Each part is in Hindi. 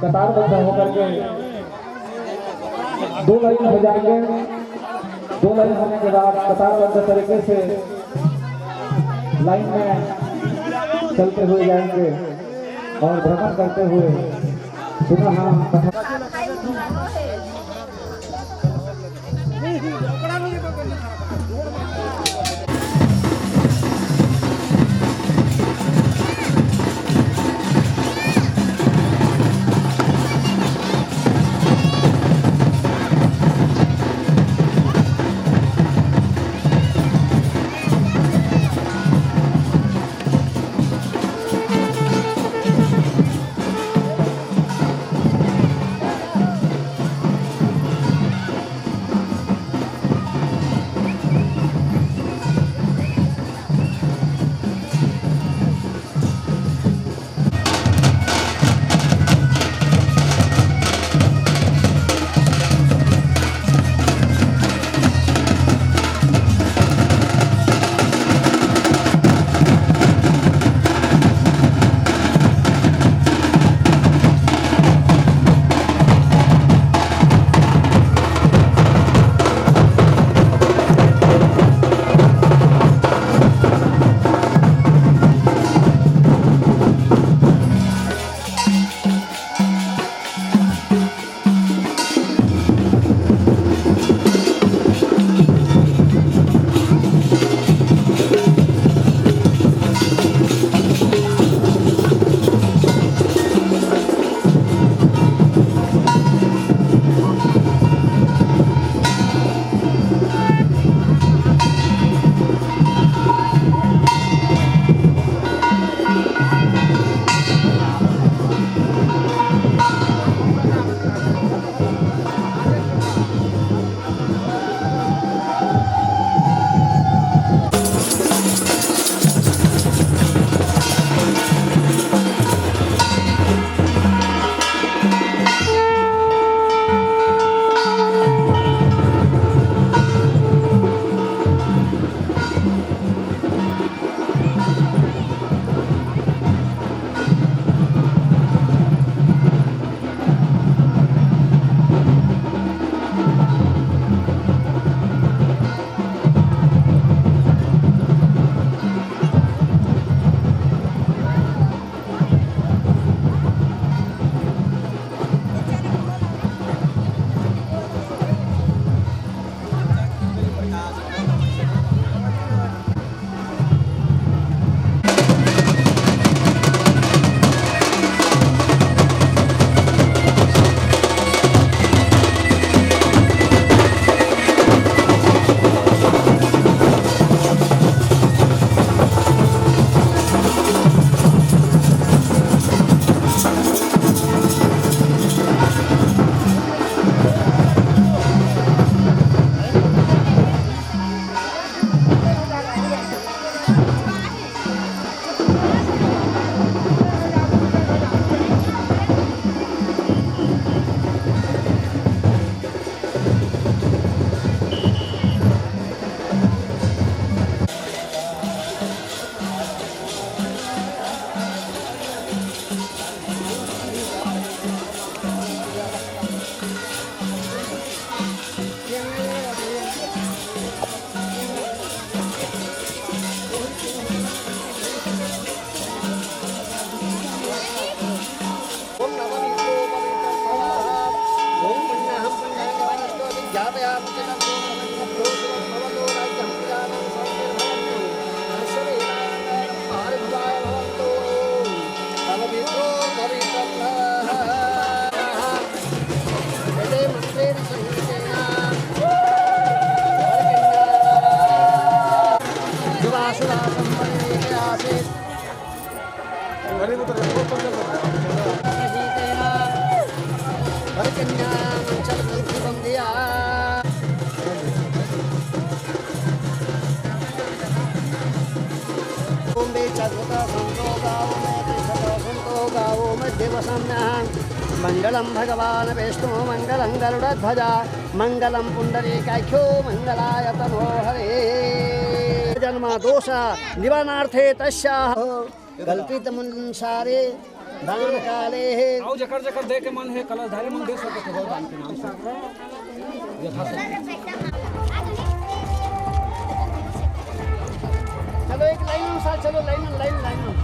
कतारबद्ध होकर के 2 लाइन हो जाएंगे। 2 लाइन होने के बाद कतारबद्ध तरीके से लाइन में चलते हुए जाएंगे और भ्रमण करते हुए पुनः मंगलम भगवान विष्णु मंगलम गरुड़ध्वजा मंगलम पुंडरीकाख्यो मंगलाय तनो हरे जन्म दोष निवारणार्थे तस्याः कल्पितमनुसारे दान काले आओ जकर जकर दे के मन है कलशधारी मन दे सकते हो दान के नाम से यथाशक्ति। चलो एक लाइन में साथ चलो, लाइन में लाइन में।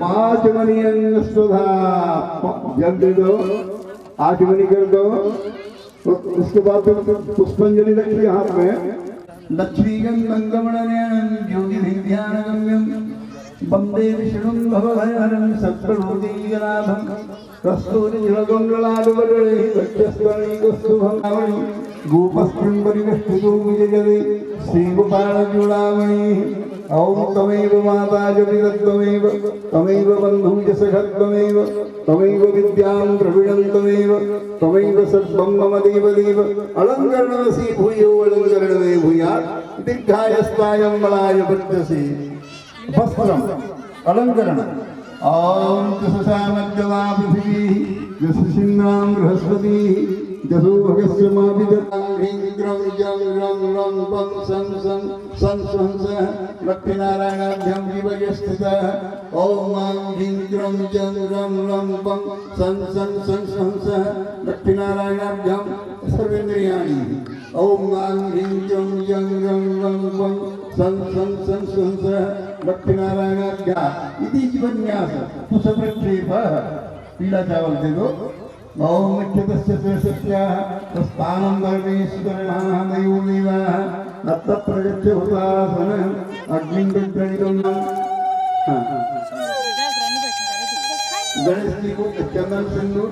आचमनीय सुधा जल्दी दो, आचमनी कर दो। तो उसके बाद पुष्पांजलि रखिए हाथ में। लक्ष्मीगंधमणनयनं ज्योतिर्ध्यानगम्यं वन्दे विष्णुं भवभयहरं सत्प्रभुदीयनाभं कस्तूरिजलगुण्डलालवरणे वक्षस्थलीकस्तुभङ्गावणि गोपस्त्रं परिवेष्टितो विजयते श्रीगोपालचूडामणि। ॐ तमेव माता जगत्तमेव तमेव बन्धुं च सखत्वमेव तमेव विद्यां द्रविणं तमेव तमेव सर्वं मम देवदेव। अलङ्करणमसि भूयो अलङ्करणमे भूयात् दीर्घायस्तायं बलाय वर्धसे। वस्त्रम् अलङ्करणम्। ॐ जससामद्यवा पृथिवीः जससिन्नां बृहस्पतिः जसो भगस्य माभिदत्तां ह्रीं ग्रं जं रं रं पं सं सं सं सं स लक्ष्मीनारायणाभ्यां विवयस्थितः। ॐ मां ह्रीं ग्रं जं रं रं पं सं सं सं सं स लक्ष्मीनारायणाभ्यां सर्वेन्द्रियाणि। ॐ मां ह्रीं जं जं रं रं पं सं सं सं सं स लक्ष्मीनारायणाभ्यां इति जीवन्यास कुशप्रक्षेप। पीला चावल दे दो। ओम मुख्यतस्य स्वेशस्याः तस्तानं धर्मेश्वरः मयूरेवाः नत्तप्रगच्छ हुतासनम् अग्निं विग्रहितं। गणेश जी को चंदन सिंदूर।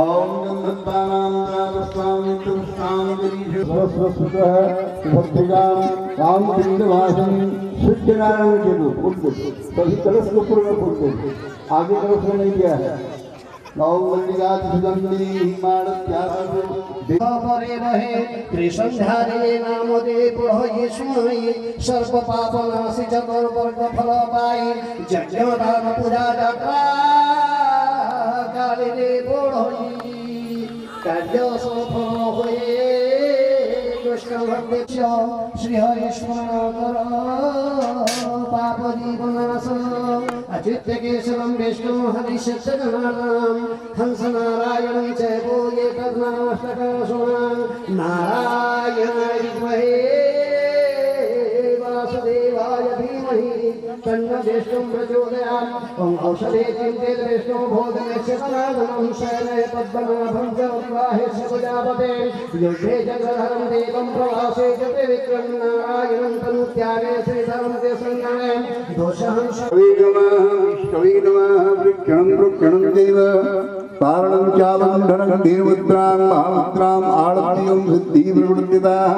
ओम गंधत्तानां रावस्वामित्रस्तां गरीषु स्वस्वसुतः भक्तिगां कामपिण्डवासं सूर्यनारायण के दो फूल दो। सभी कलश को पूर्ण फूल दो। आगे कलश में नहीं किया है। परे रहे त्रिसंधारे नामदे पुरोहि स्महि सर्व पापनाशि चतुर्वर्ग फल पाई यज्ञ दान पूजा जटा काले पुरोहि कार्य सफल होए कृष्ण भक्ति श्री हरि स्मरण पाप जीवनाश अचित्य केशवं विष्णु हरिशतगणानां हंस नारायणं च भूये तन्नाष्टकसुनां नारायणाय विद्महे वासुदेवाय धीमहि तन्नो विष्णुं प्रचोदयात्। ॐ औषधे चिन्तेत विष्णु भोजनस्य परागमं शयने पद्मनाभं च विवाहे प्रजापते युद्धे चक्रधरं देवं प्रवासे च त्रिविक्रमं नारायणं तनुत्यागे श्रीधरं ते संज्ञाने दोषहंस विष्णवे नमः। वृक्षणं वृक्षणं देव कारणं चालंघनं धीर्मुद्रां महामुद्रां आळत्यं सिद्धिप्रवृत्तिताः।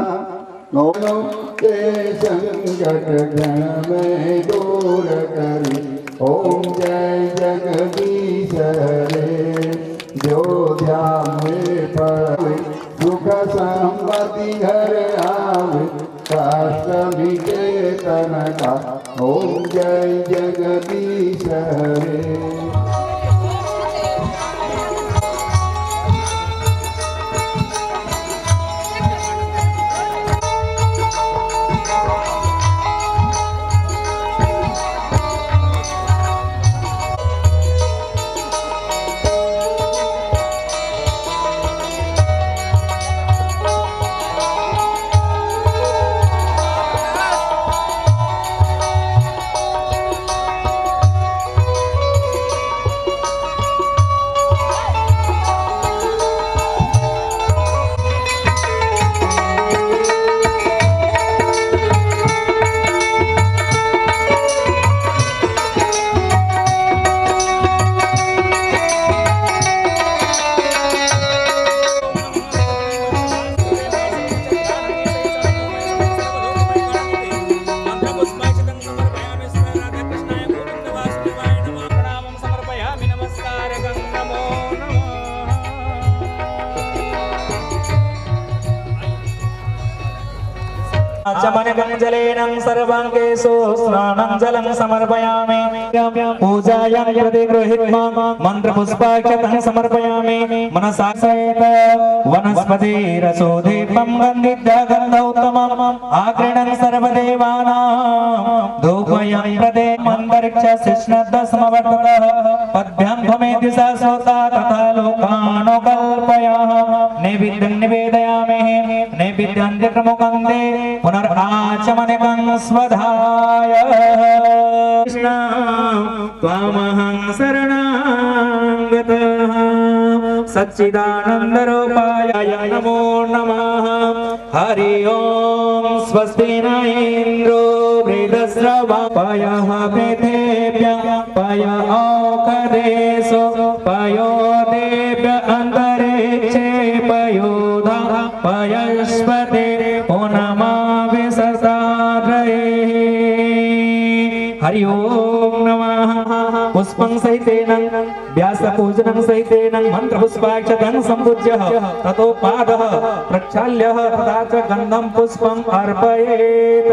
नमो ते संकट गण में दूर करी। ओम जय जगदीश हरे जो ध्यान में पड़े सुख संपत्ति घर आवे काष्ट निकेतन का। ओम जय जगदीश हरे। आचमनकं जलेन सर्वाङ्गेषु स्नानं जलं समर्पयामि पूजायां प्रतिगृहीत्वा मन्त्रपुष्पाक्षतं समर्पयामि मनसा सहित वनस्पतिरसोदीपं गन्धिद्यगन्धौत्तमम् आगृह्णन् सर्वदेवानां धूपयं प्रदे मन्तरिक्षशिष्णद्दस्मवर्ततः पद्भ्यां त्वमेति शाश्वता तथा लोकानुकल्पयः नैवेद्यं निवेदयामि नैवेद्यं प्रमुखं ते पुनराचमनकं स्वधाय कृष्ण त्वामहं शरणं गतः सच्चिदानन्दरूपाय नमो नमः हरि ओम स्वस्ति न इंद्रो वृद्धश्रवापयः पृथिव्यां पय औषधेषु पयो देव्य अन्तरिक्षे पयोधा पयस्पते पुनमाविशसाद्रये हरि ओम नमः पुष्पं सहितेन व्यासपूजनं सहितेन मन्त्रपुष्पाक्षतं सम्पूज्य ततो पादः प्रक्षाल्य तथा च गन्धं पुष्पम् अर्पयेत्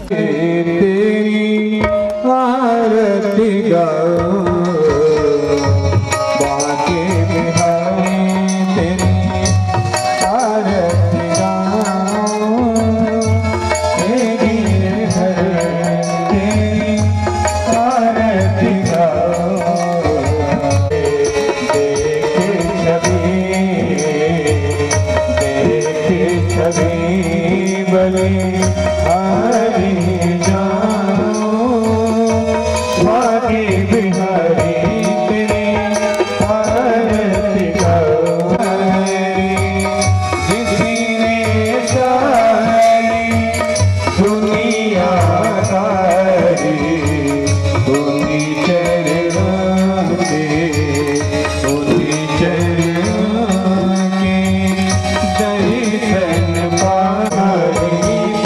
तेरी आरती गाओ बाके बिहारी तेरी आरती गाओ तेरी आरती गाओ देखे छवि बले हरि जानो भाग्य बिहारी तेरे आरती गाओ जिसने सारी दुनिया सारी उन्हीं चरणों के दर्शन पारी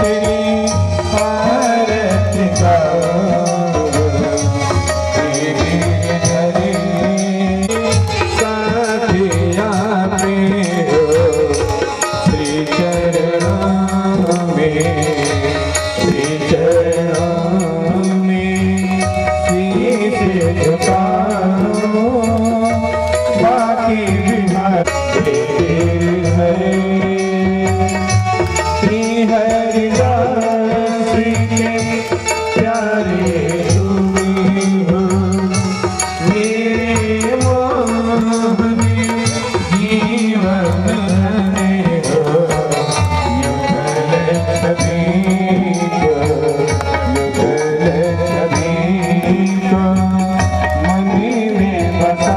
तेरी आरती गाओ साथिया मेरो श्री चरणों में शीश झुकाओ बाकी बिहारी श्री हरिदास श्री के प्यारे तुम्हीं हो मेरे मोहन जीवन में हो युगल छवि को मन में बसा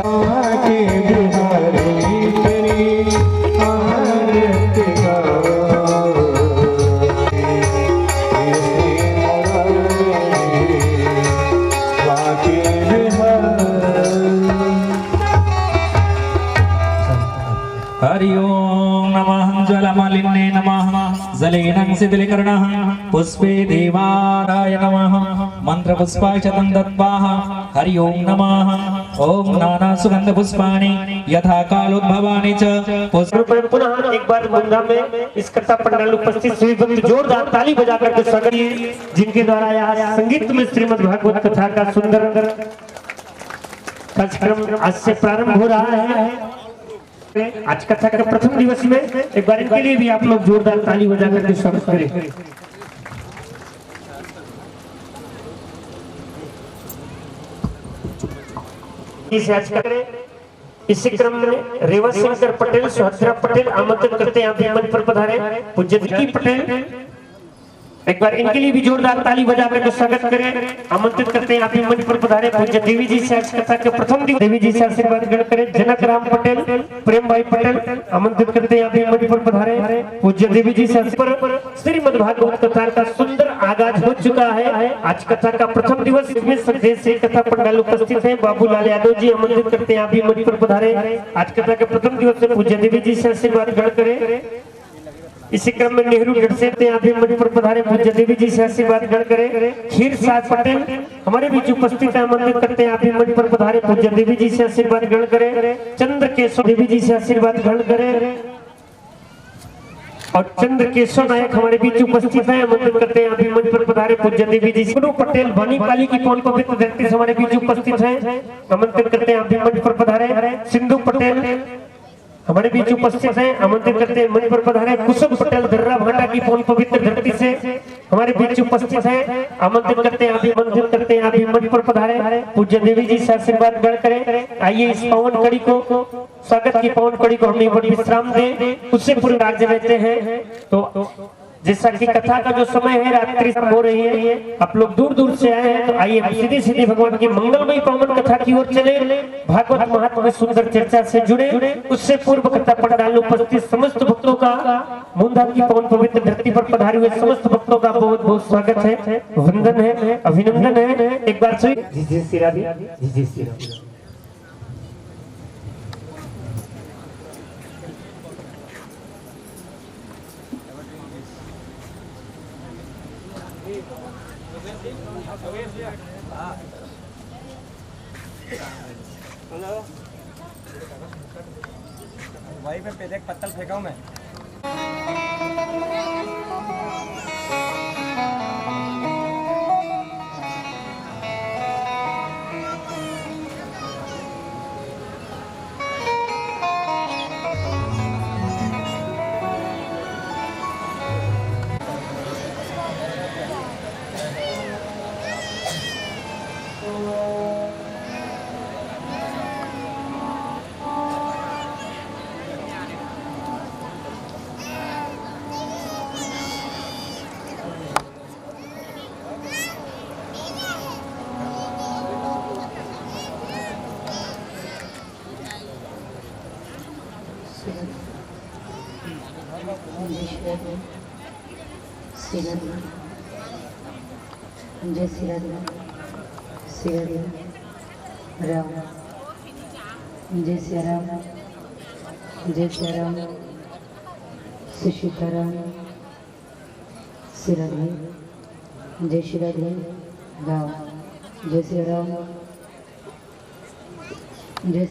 के बिहारी तेरी आरती गाओ बाकी हरि ओम नमः ज्वलमालिन्ये नमः जलेन शीतलीकरणः पुष्पे देवाराय नमः मन्त्रपुष्पाक्षतं दत्त्वा हरि ओम नमः ओम नाना सुगंध पुष्पाणि यथा कालोद्भवानि च पुनः एक बार धूमधाम में इस कथा पंडाल उपस्थित सभी भक्त जोरदार ताली बजा करके स्वागत जिनके द्वारा यहाँ संगीत में श्रीमद् भागवत कथा का सुंदर कार्यक्रम आज से प्रारंभ हो रहा है। आज कथा के प्रथम दिवस में एक बार इनके लिए भी आप लोग जोरदार ताली बजा करके स्वागत करें। इसी क्रम में रेवा शंकर पटेल सुहत्रा पटेल आमंत्रित करते हैं आप मंच पर पधारे। पूज्य विकी पटेल एक बार इनके लिए भी जोरदार ताली बजा कर स्वागत करें। आमंत्रित करते हैं आप भी मंच पर पधारे। पूज्य देवी जी से आज कथा के प्रथम दिन देवी जी से आशीर्वाद ग्रहण करें। जनक राम पटेल प्रेम भाई पटेल आमंत्रित करते हैं आप भी मंच पर पधारे। पूज्य देवी जी से श्रीमद् भागवत कथा का सुंदर आगाज हो चुका है। आज कथा का प्रथम दिवस, इसमें संदेश से कथा पंडाल उपस्थित है। बाबूलाल यादव जी आमंत्रित करते हैं आप भी मंच पर पधारे। आज कथा के प्रथम दिवस में पूज्य देवी जी से आशीर्वाद ग्रहण करें। इसी क्रम में नेहरू गढ़ से यहाँ भी मंच पर पधारे पूज्य देवी जी से आशीर्वाद ग्रहण करें। खीर साज पटेल हमारे बीच उपस्थित है, आमंत्रित करते हैं आप भी मंच पर पधारे पूज्य देवी जी से आशीर्वाद ग्रहण करें। चंद्र केशव देवी जी से आशीर्वाद ग्रहण करें और चंद्र केशव नायक हमारे बीच उपस्थित है, आमंत्रित करते हैं आप भी मंच पर पधारे पूज्य देवी जी। गुरु पटेल वानी पाली की पौन पवित्र धरती से हमारे बीच उपस्थित है, आमंत्रित करते हैं आप भी मंच पर पधारे। सिंधु पटेल हमारे बीच उपस्थित हैं, आमंत्रित करते हैं मंच पर पधारे। कुसुम पटेल दर्रा भाटा की पौन पवित्र धरती से हमारे बीच उपस्थित हैं, आमंत्रित करते हैं आप भी मंच पर पधारे। पूज्य देवी जी से आशीर्वाद ग्रहण करें। आइए इस पावन कड़ी को, स्वागत की पावन कड़ी को हम एक बार विश्राम दें, उससे पूरे राज्य रहते हैं। तो जैसा कि कथा का जो समय है रात्रि हो रही है, आप लोग दूर दूर से आए हैं, तो आइए हम सीधे सीधे भगवान की मंगलमयी पावन कथा की ओर चले। भागवत महात्मा में सुंदर चर्चा से जुड़े। उससे पूर्व कथा पंडाल उपस्थित समस्त भक्तों का, मूंधाल की पावन पवित्र धरती पर पधारे हुए समस्त भक्तों का बहुत बहुत स्वागत है, वंदन है, अभिनंदन है। एक बार से जी श्री राधे, जी श्री राधे। वहीं पे पहले एक पत्थर फेंका हूं मैं। जय श्री राधे, श्री राधे राम, जय श्री राम, जय श्री राम, श्री सीताराम, श्री राधे, जय श्री राधे राम, जय श्री राम, जय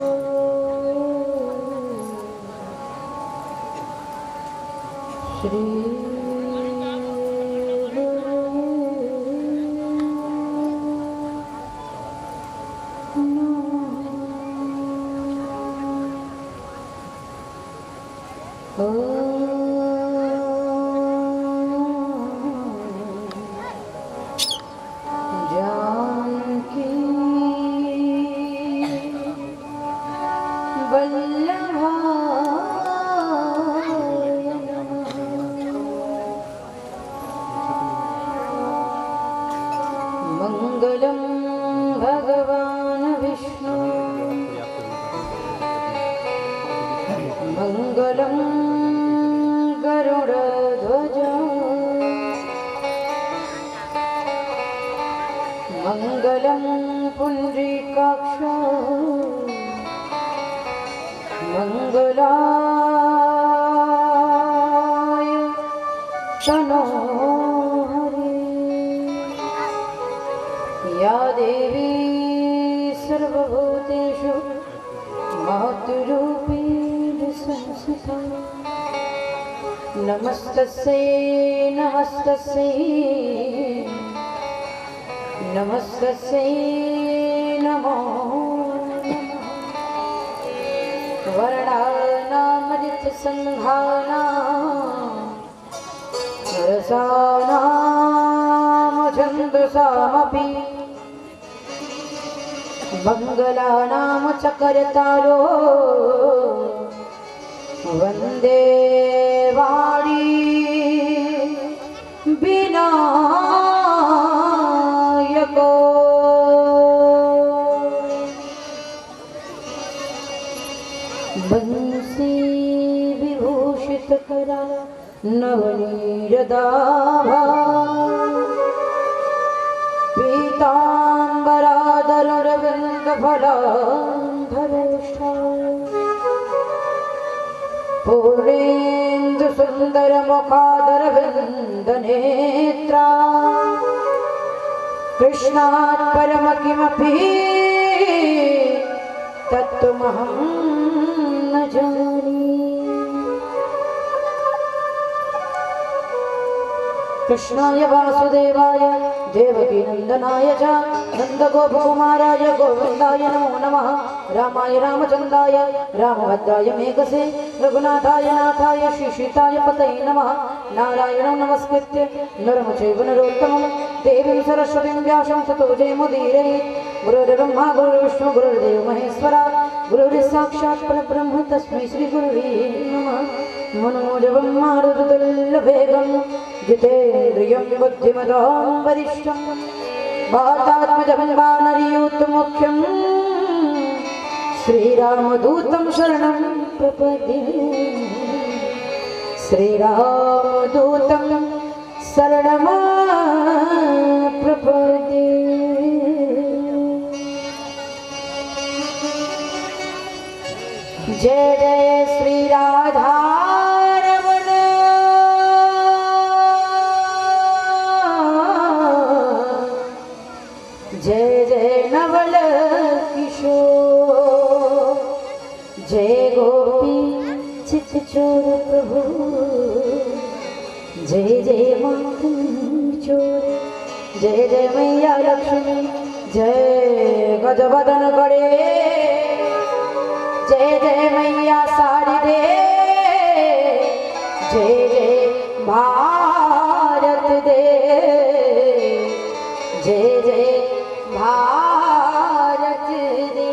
श्री मंगलम भगवान विष्णु, मंगलम गरुड़ध्वज, मंगलम पुंडरीकाक्ष, मंगलाय तनोहरे। या देवी सर्वभूतेषु मातृरूपेण संस्थिता, नमस्तस्यै नमस्तस्यै नमस्तस्यै नमो नमः। वर्णानामदित्यसङ्घानां रसानां छन्दसामपि, मंगलानाम चकरतारो वंदे वाणी विनायको। बंसी विभूषित करा नवनीरदाभा, पीताम्बराधरुरविन्दफलाधरोष्ठा, पूर्णेन्दु सुंदर मुखादर विंद नेत्रा कृष्णात् परम किमपि तत्त्वमहं न जाने। कृष्णाय वासुदेवाय देवकी नंदनाय च नंदगोपकुमाराय गोविंदाय नमो नमः। रामाय रामचंद्राय रामभद्राय मेघसे रघुनाथाय नाथाय श्रीसीताय पतये नमः। नारायणं नमस्कृत्य नरं चैव नरोत्तमं देवीं सरस्वतीं व्यासं ततो जयमुदीरयेत्। गुरुर्ब्रह्मा गुरुर्विष्णु गुरुर्देवो महेश्वरा गुरुर्साक्षात् परब्रह्म तस्मै श्रीगुरुवे नमः। मनोजवं मारुततुल्यवेगं जितेन्द्रियं बुद्धिमतां वरिष्ठं वातात्मजं वानरयूथमुख्यं श्रीरामदूतं शरणं प्रपद्ये। श्रीरामदूतं शरणं प्रपद्ये। जय जय श्री राधा रमण जय जय नवल किशोर जय गोपी चित चोर प्रभु जय जय माखन चोर जय जय मैया लक्ष्मी जय गजवदन गणे जय जय मैया साड़ी दे जय जय भारत दे जय जय भारत दे।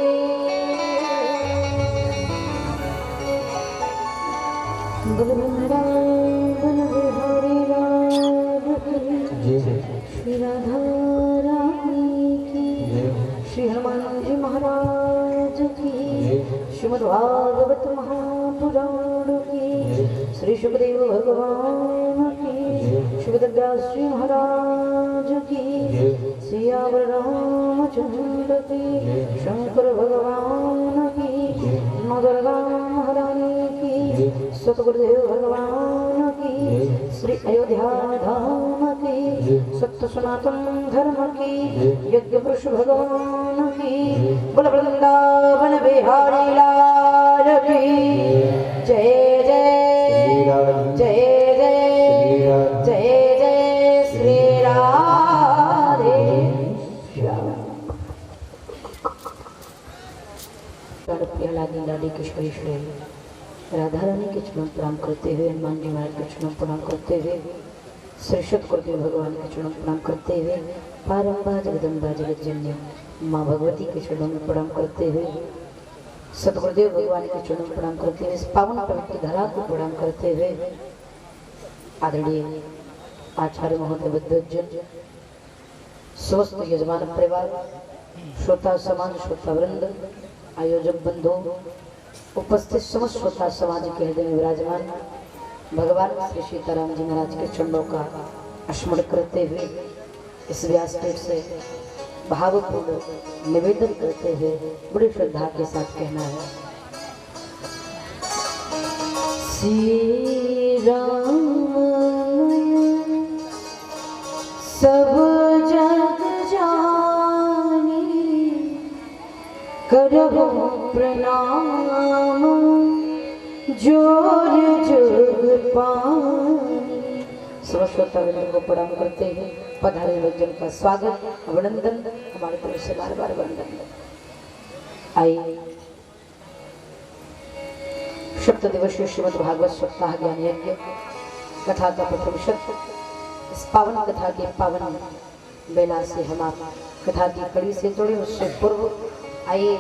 वृंदावन बिहारी लाल की श्री राधा रानी की श्री हनुमान जी महाराज की श्रीमद्भागवत महापुराण की श्री सुखदेव भगवान की श्री वेदव्यास जी महाराज की सियावर रामचंद्र की शंकर भगवान की दुर्गा महारानी की सतगुरुदेव भगवान की श्री अयोध्या धाम की सत्य सनातन धर्म की यज्ञ पुरुष भगवान की बोल वृंदावन बिहारी लाल की जय जय जय जय जय जय श्री राधे श्याम। प्रिया लादी लाडी किशोरी श्री राधा रानी के चरण प्रणाम करते हुए हनुमान जी महाराज के चरण प्रणाम करते हुए श्री सतगुरुदेव भगवान के चरण प्रणाम करते हुए पारंबा जगदम्बा जगतजननी माँ भगवती के चरणों में प्रणाम करते हुए सतगुरुदेव भगवान के चरणों में प्रणाम करते हुए इस पावन पवित्र धरा को प्रणाम करते हुए आदरणीय आचार्य महोदय विद्वज्जन स्वस्थ यजमान परिवार श्रोता समाज श्रोता वृंद आयोजक बंधु उपस्थित समस्त श्रोता समाज के हृदय में विराजमान भगवान श्री सीताराम जी महाराज के चरणों का स्मरण करते हुए इस व्यासपीठ से भावपूर्ण निवेदन करते हुए बड़ी श्रद्धा के साथ कहना है श्री राम सब जग जानी करहु प्रणाम जोर जुग पानी। सरस्वती वृंद को प्रणाम करते हैं पधारे भक्तजन का स्वागत अभिनंदन हमारे तरफ से बार बार वंदन। आइए सप्त दिवसीय श्रीमद् भागवत सप्ताह ज्ञान यज्ञ कथा का प्रथम शब्द इस पावन कथा के पावन बेला से हम आप कथा की कड़ी से जुड़े उससे पूर्व आइए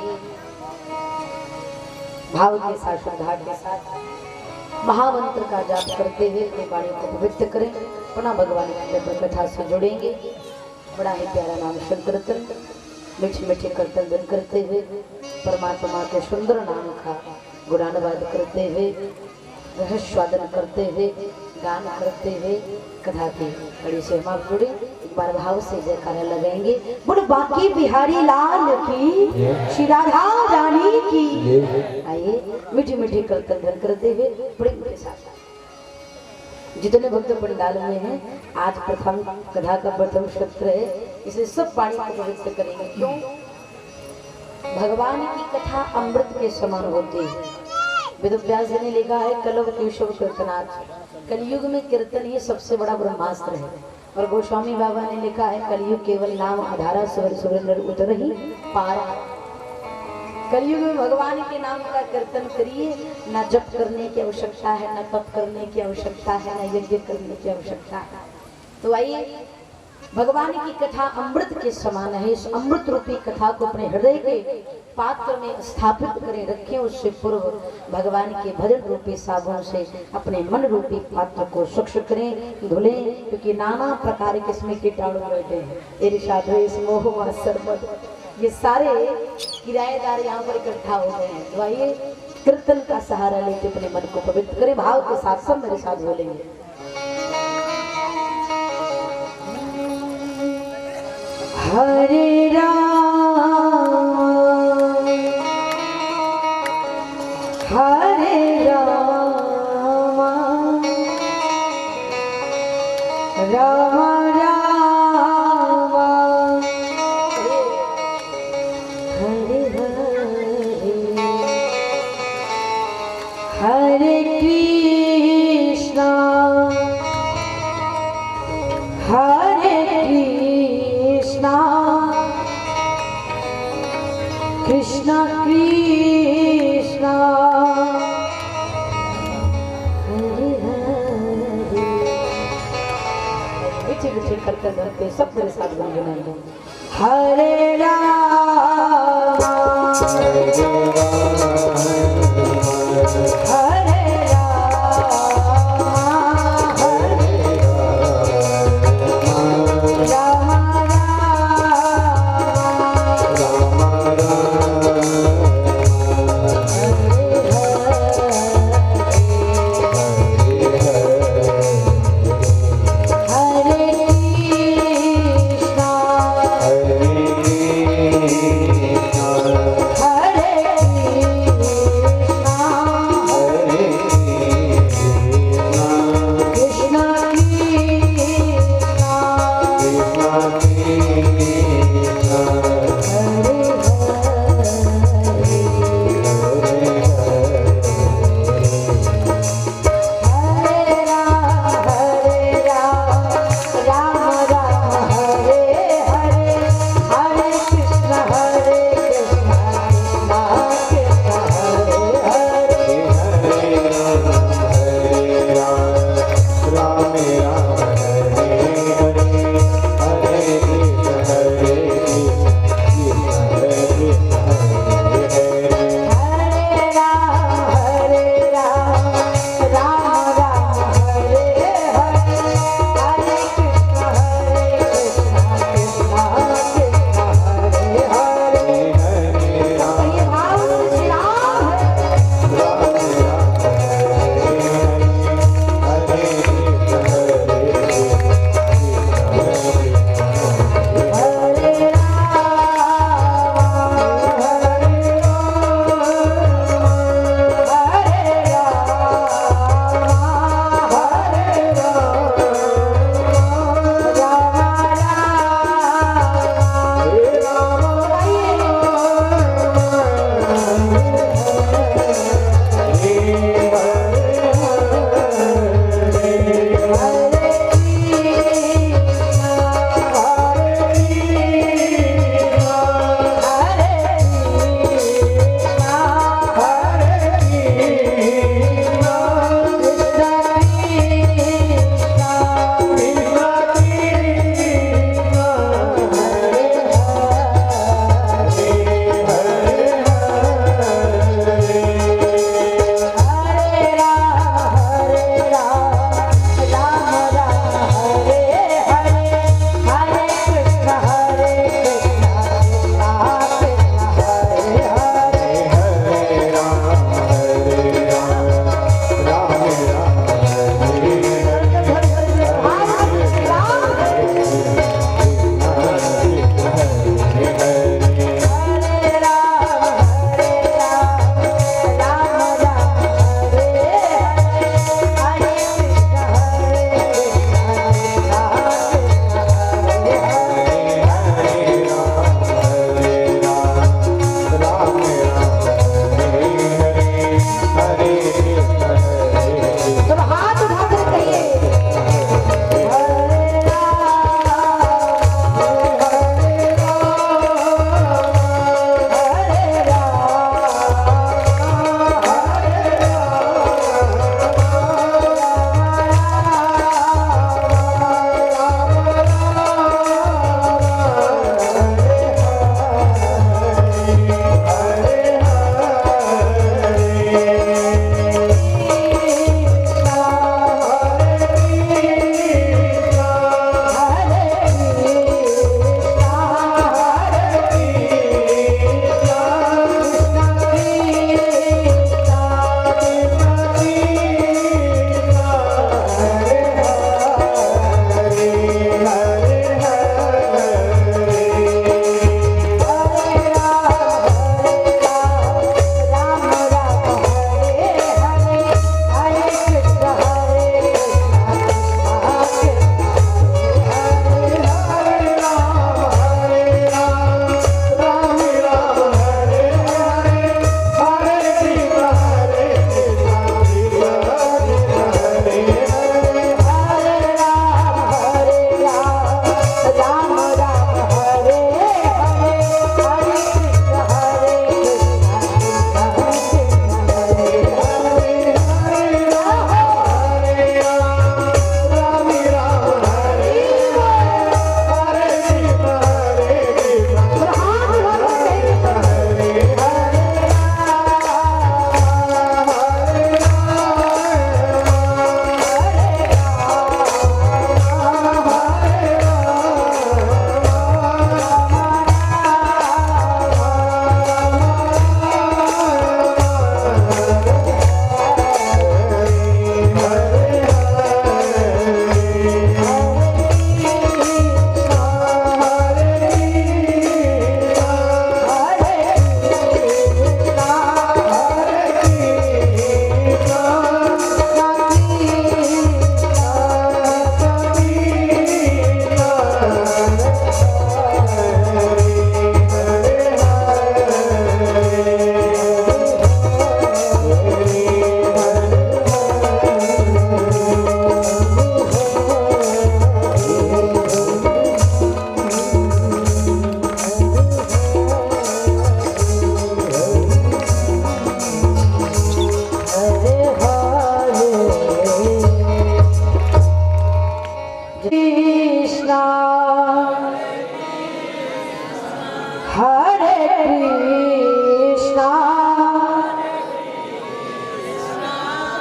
भाव के साथ श्रद्धा के साथ महामंत्र का जाप करते हुए अपनी वाणी को पवित्र करें। पुनः भगवान की कथा से जुड़ेंगे। बड़ा ही प्यारा नाम संकीर्तन मीठे मीठे कीर्तन दिन करते हुए परमात्मा के सुंदर नाम का गुणानुवाद करते हुए रहस्यवादन करते हुए गान करते हुए कथा की कड़ी से हम आप जुड़े। एक बार भाव से जयकारा लगाएंगे बोल बाकी बिहारी लाल की श्री राधा रानी की। आइए मीठी मीठी कीर्तन करते हुए प्रेम के साथ जितने भक्त पंडाल में हैं, आज प्रथम कथा का प्रथम सत्र है, इसे सब पानी को पवित्र करेंगे। क्यों? भगवान की कथा अमृत के समान होती है। वेदव्यास जी ने लिखा है कलव केशव कीर्तनाथ, कलयुग में कीर्तन ही सबसे बड़ा ब्रह्मास्त्र है। और गोस्वामी बाबा ने लिखा है कलयुग केवल नाम आधारा सुर सुरेंद्र उतर ही पारा। कलयुग में भगवान के नाम का कीर्तन करिए, ना जप करने की आवश्यकता है, ना तप करने की आवश्यकता है, ना यज्ञ करने की आवश्यकता है। तो आइए, भगवान की कथा अमृत के समान है। इस अमृत रूपी कथा को अपने हृदय के पात्र में स्थापित करें, रखें। उससे पूर्व भगवान के भजन रूपी साबुन से अपने मन रूपी पात्र को स्वच्छ करें, धुलें, क्योंकि नाना प्रकार के इसमें कीटाणु बैठे हैं। इरशाद इस मोह सरबत, ये सारे किराएदार यहाँ पर इकट्ठा हो गए हैं। तो आइए कीर्तन का सहारा लेते अपने मन को पवित्र करें। भाव के साथ सब मेरे साथ बोलेंगे। हरे राम हरे राम राम राम हरे हरे हरे कृष्णा हरे कृष्णा कृष्णा कृष्णा हरे हरे। पीछे पीछे करते करते सब मेरे साथ गुनगुनाएंगे। हरे राम हरे Hare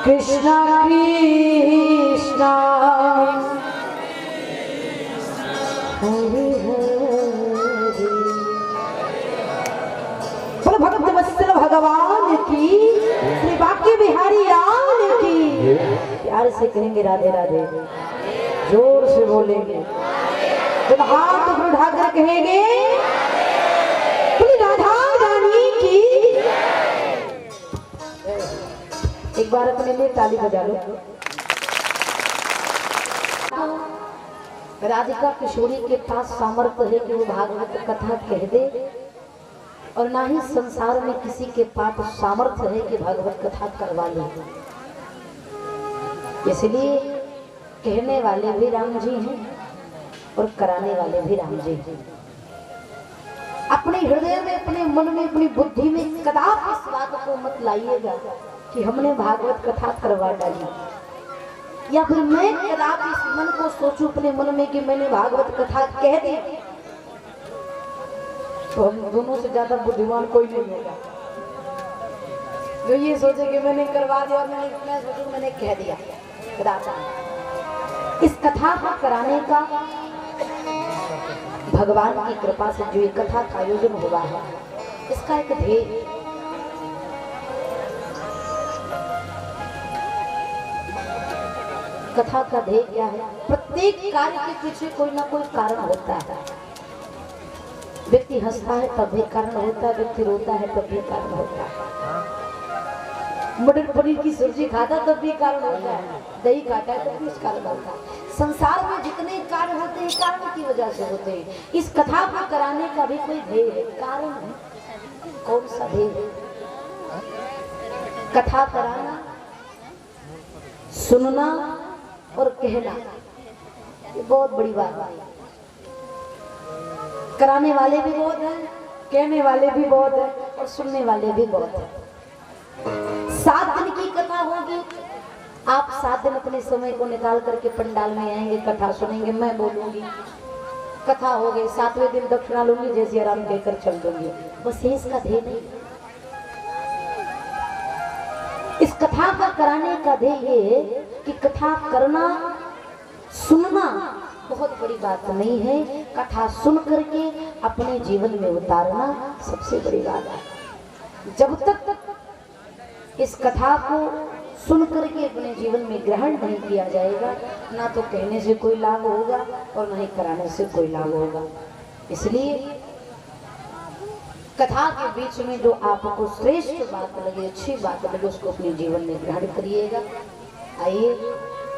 कृष्णा कृष्णा हरे हरे। बोलो भक्त वत्सल भगवान की, श्री बांके बिहारी लाल की। प्यार से कहेंगे राधे राधे, जोर से बोलेंगे, जब हाथ ऊपर उठाकर कहेंगे राधा रानी की। एक बार अपने लिए ताली बजा लो। राधिका किशोरी के पास सामर्थ्य है कि वो भागवत कथा कह दे, और ना ही संसार में किसी के पास सामर्थ्य है कि भागवत कथा करवा ले। इसलिए कहने वाले भी राम जी हैं और कराने वाले भी राम जी हैं। अपने हृदय में, अपने मन में, अपनी बुद्धि में कदापि इस बात को मत लाइएगा कि हमने भागवत कथा करवा डाली, या फिर मैं कदापि इस मन को सोचूं अपने मन में कि मैंने भागवत कथा कह दी। तो हम दोनों से ज्यादा बुद्धिमान कोई नहीं होगा जो ये सोचे कि मैंने करवा दिया और मैं सोचूं मैंने कह दिया। कदापि इस कथा को कराने का भगवान की कृपा से जो ये कथा का आयोजन हुआ है, इसका एक ध्येय कथा का ध्येय क्या है? प्रत्येक कार्य के पीछे कोई ना कोई कारण होता है। व्यक्ति हंसता है तब भी कारण होता है, व्यक्ति रोता है तब भी कारण होता है, मटर पनीर की सब्जी खाता तब भी कारण होता है, दही खाता है तब भी उस कारण होता है। संसार में जितने कार्य होते हैं कारण की वजह से होते हैं। इस कथा को कराने का भी कोई ध्येय है, कारण है। कौन सा ध्येय है? कथा कराना, सुनना और कहना, ये बहुत बड़ी बात है। कराने वाले भी बहुत हैं, कहने वाले भी बहुत हैं और सुनने वाले भी बहुत हैं। 7 दिन की कथा होगी। आप 7 दिन अपने समय को निकाल करके पंडाल में आएंगे, कथा सुनेंगे, मैं बोलूंगी, कथा हो गई। 7वें दिन दक्षिणा लूंगी, जैसे आराम कहकर चल दूंगी। बस ये इसका ध्येय नहीं। इस कथा का कराने का ध्येय ये कि कथा करना, सुनना बहुत बड़ी बात नहीं है। कथा सुन करके अपने जीवन में उतारना सबसे बड़ी बात है। जब तक इस कथा को सुन करके अपने जीवन में ग्रहण नहीं किया जाएगा, ना तो कहने से कोई लाभ होगा और ना ही कराने से कोई लाभ होगा। इसलिए कथा के बीच में जो आपको श्रेष्ठ बात लगे, अच्छी बात लगे, उसको अपने जीवन में ग्रहण करिएगा। आइए,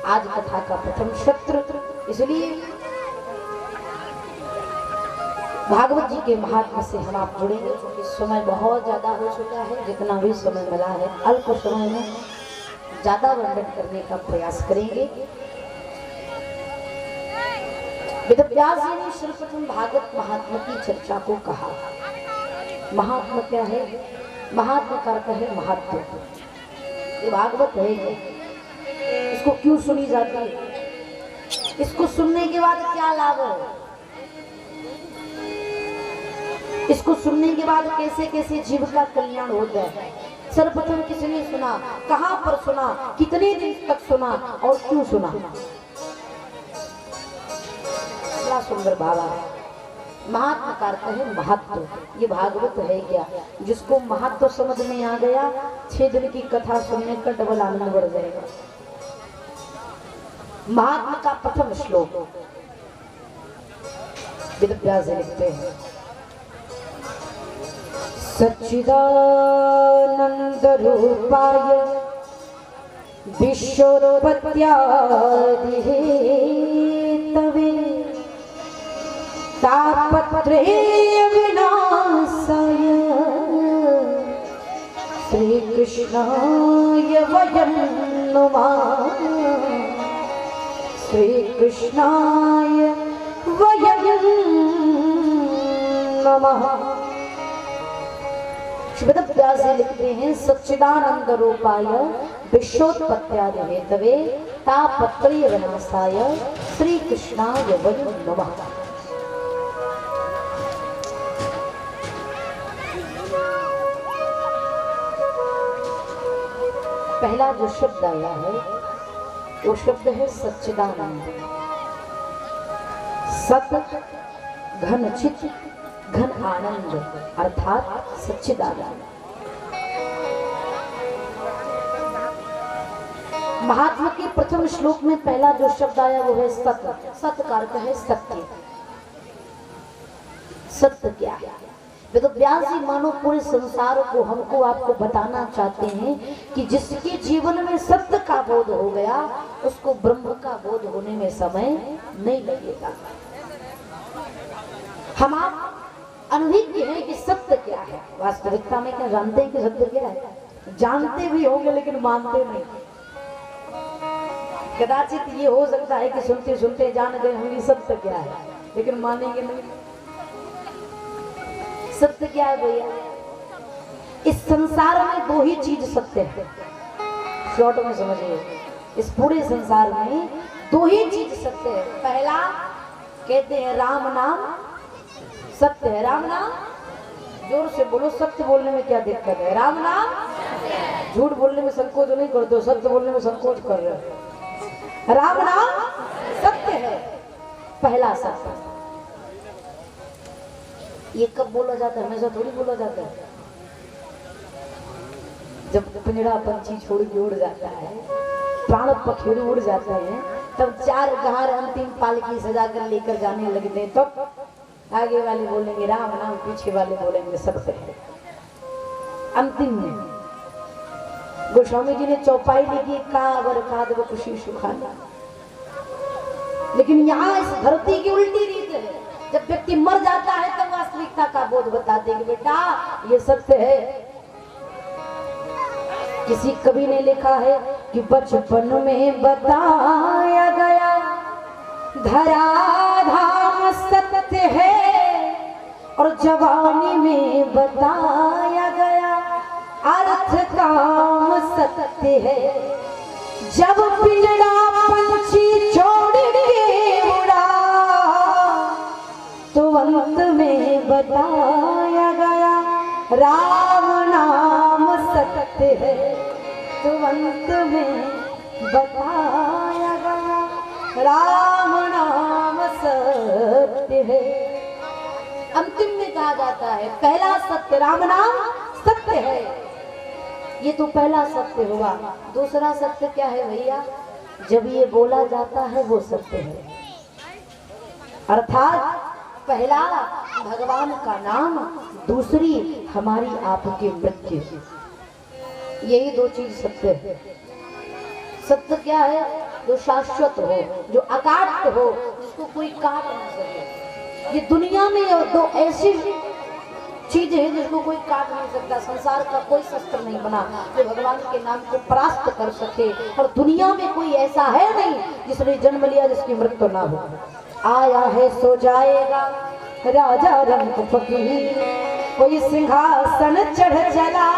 आज कथा का प्रथम सत्र, इसलिए भागवत जी के महात्म्य से हम आप जुड़ेंगे, क्योंकि समय बहुत ज्यादा हो चुका है। जितना भी समय मिला है, अल्प समय में ज्यादा वर्णन करने का प्रयास करेंगे। वेदव्यास जी ने सर्वप्रथम भागवत महात्म्य की चर्चा को कहा। महात्मा क्या है? महात्मा का अर्थ है महत्व। ये भागवत है, इसको क्यों सुनी जाती है? इसको सुनने के बाद क्या लाभ है? इसको सुनने के बाद कैसे कैसे जीव का कल्याण होता है? सर्वप्रथम किसने सुना, कहां पर सुना, कितने दिन तक सुना और क्यों सुना? बड़ा सुंदर भाव है। महात्मा का अर्थ है महत्व। ये भागवत है क्या? जिसको महत्व समझ में आ गया, 6 दिन की कथा सुनने का डबल आनंद बढ़ जाएगा। महात्मा का प्रथम श्लोक वेदव्यास जी लिखते हैं, सच्चिदानंद रूपाय विश्वोत्पत्त्यादि हेतवे तापत्रय विनाशाय श्री कृष्णाय वयं नुमः, श्री कृष्णाय वयं नमः। वेदव्यास जी लिखते हैं, सच्चिदानंद रूपाय विश्वोत्पत्त्यादि हेतवे तापत्रय विनाशाय श्री कृष्णाय वयं नमः। पहला जो शब्द आया है वो शब्द है सच्चिदानंद। सत घन चित घन आनंद अर्थात सच्चिदानंद। महात्मा के प्रथम श्लोक में पहला जो शब्द आया वो है सत्य। सत्य का अर्थ है सत्य। सत्य क्या है? तो व्यास जी मानो पूरे संसार को हमको आपको बताना चाहते हैं कि जिसके जीवन में सत्य का बोध हो गया उसको ब्रह्म का बोध होने में समय नहीं लगेगा। हम आप अनभिज्ञ हैं कि सत्य क्या है। वास्तविकता में क्या जानते हैं कि सत्य क्या है? जानते भी होंगे लेकिन मानते नहीं। कदाचित ये हो सकता है कि सुनते सुनते जान गए होंगे सत्य क्या है, लेकिन मानेंगे नहीं। सत्य क्या है भैया? इस संसार में दो ही चीज सत्य है। शॉर्ट में समझिए, इस पूरे संसार में दो ही चीज सत्य है। पहला कहते हैं राम नाम सत्य है। राम नाम, जोर से बोलो, सत्य बोलने में क्या दिक्कत है? राम नाम, झूठ बोलने में संकोच नहीं करते हो, सत्य बोलने में संकोच कर रहे हो। राम नाम सत्य है, पहला सत्य। ये कब बोला जाता है? हमेशा थोड़ी बोला जाता है। जब पिंजड़ा पंछी छोड़ के उड़ जाता है, प्राण पखेरु उड़ जाते हैं, तब चार गहार अंतिम पाल की सजा कर लेकर जाने लगते हैं, तब आगे वाले बोलेंगे राम नाम, पीछे वाले बोलेंगे सत्य है। अंतिम में गोस्वामी जी ने चौपाई लिखी कावर कादव खुशी सुखाना। लेकिन यहाँ इस धरती की उल्टी रीत है। जब व्यक्ति मर जाता है तब वास्तविकता का बोध बताते कि बेटा ये सत्य है। किसी कवि ने लिखा है कि बचपन में बताया गया धराधाम सत्य है और जवानी में बताया गया अर्थ काम सत्य है। जब पिंजड़ा पंछी छोड़ के उड़ा तो अंत में बताया गया राम नाम सत्य है। तो अंत में बताया गया राम नाम सत्य है। अंतिम में कहा जाता है पहला सत्य राम नाम सत्य है। ये तो पहला सत्य हुआ। दूसरा सत्य क्या है भैया? जब ये बोला जाता है वो सत्य है। अर्थात पहला भगवान का नाम, दूसरी हमारी आपकी मृत्यु। यही दो चीज सत्य है। सत्य क्या है? जो शाश्वत हो, जो अकाट हो, जिसको कोई काट नहीं सके। ये दुनिया में दो ऐसी चीज है जिसको कोई काट नहीं सकता। संसार का कोई शस्त्र नहीं बना जो भगवान के नाम को परास्त कर सके, और दुनिया में कोई ऐसा है नहीं जिसने जन्म लिया जिसकी मृत्यु ना हो। आया है सो जाएगा राजा रंग फकीर, कोई सिंहासन चढ़ चला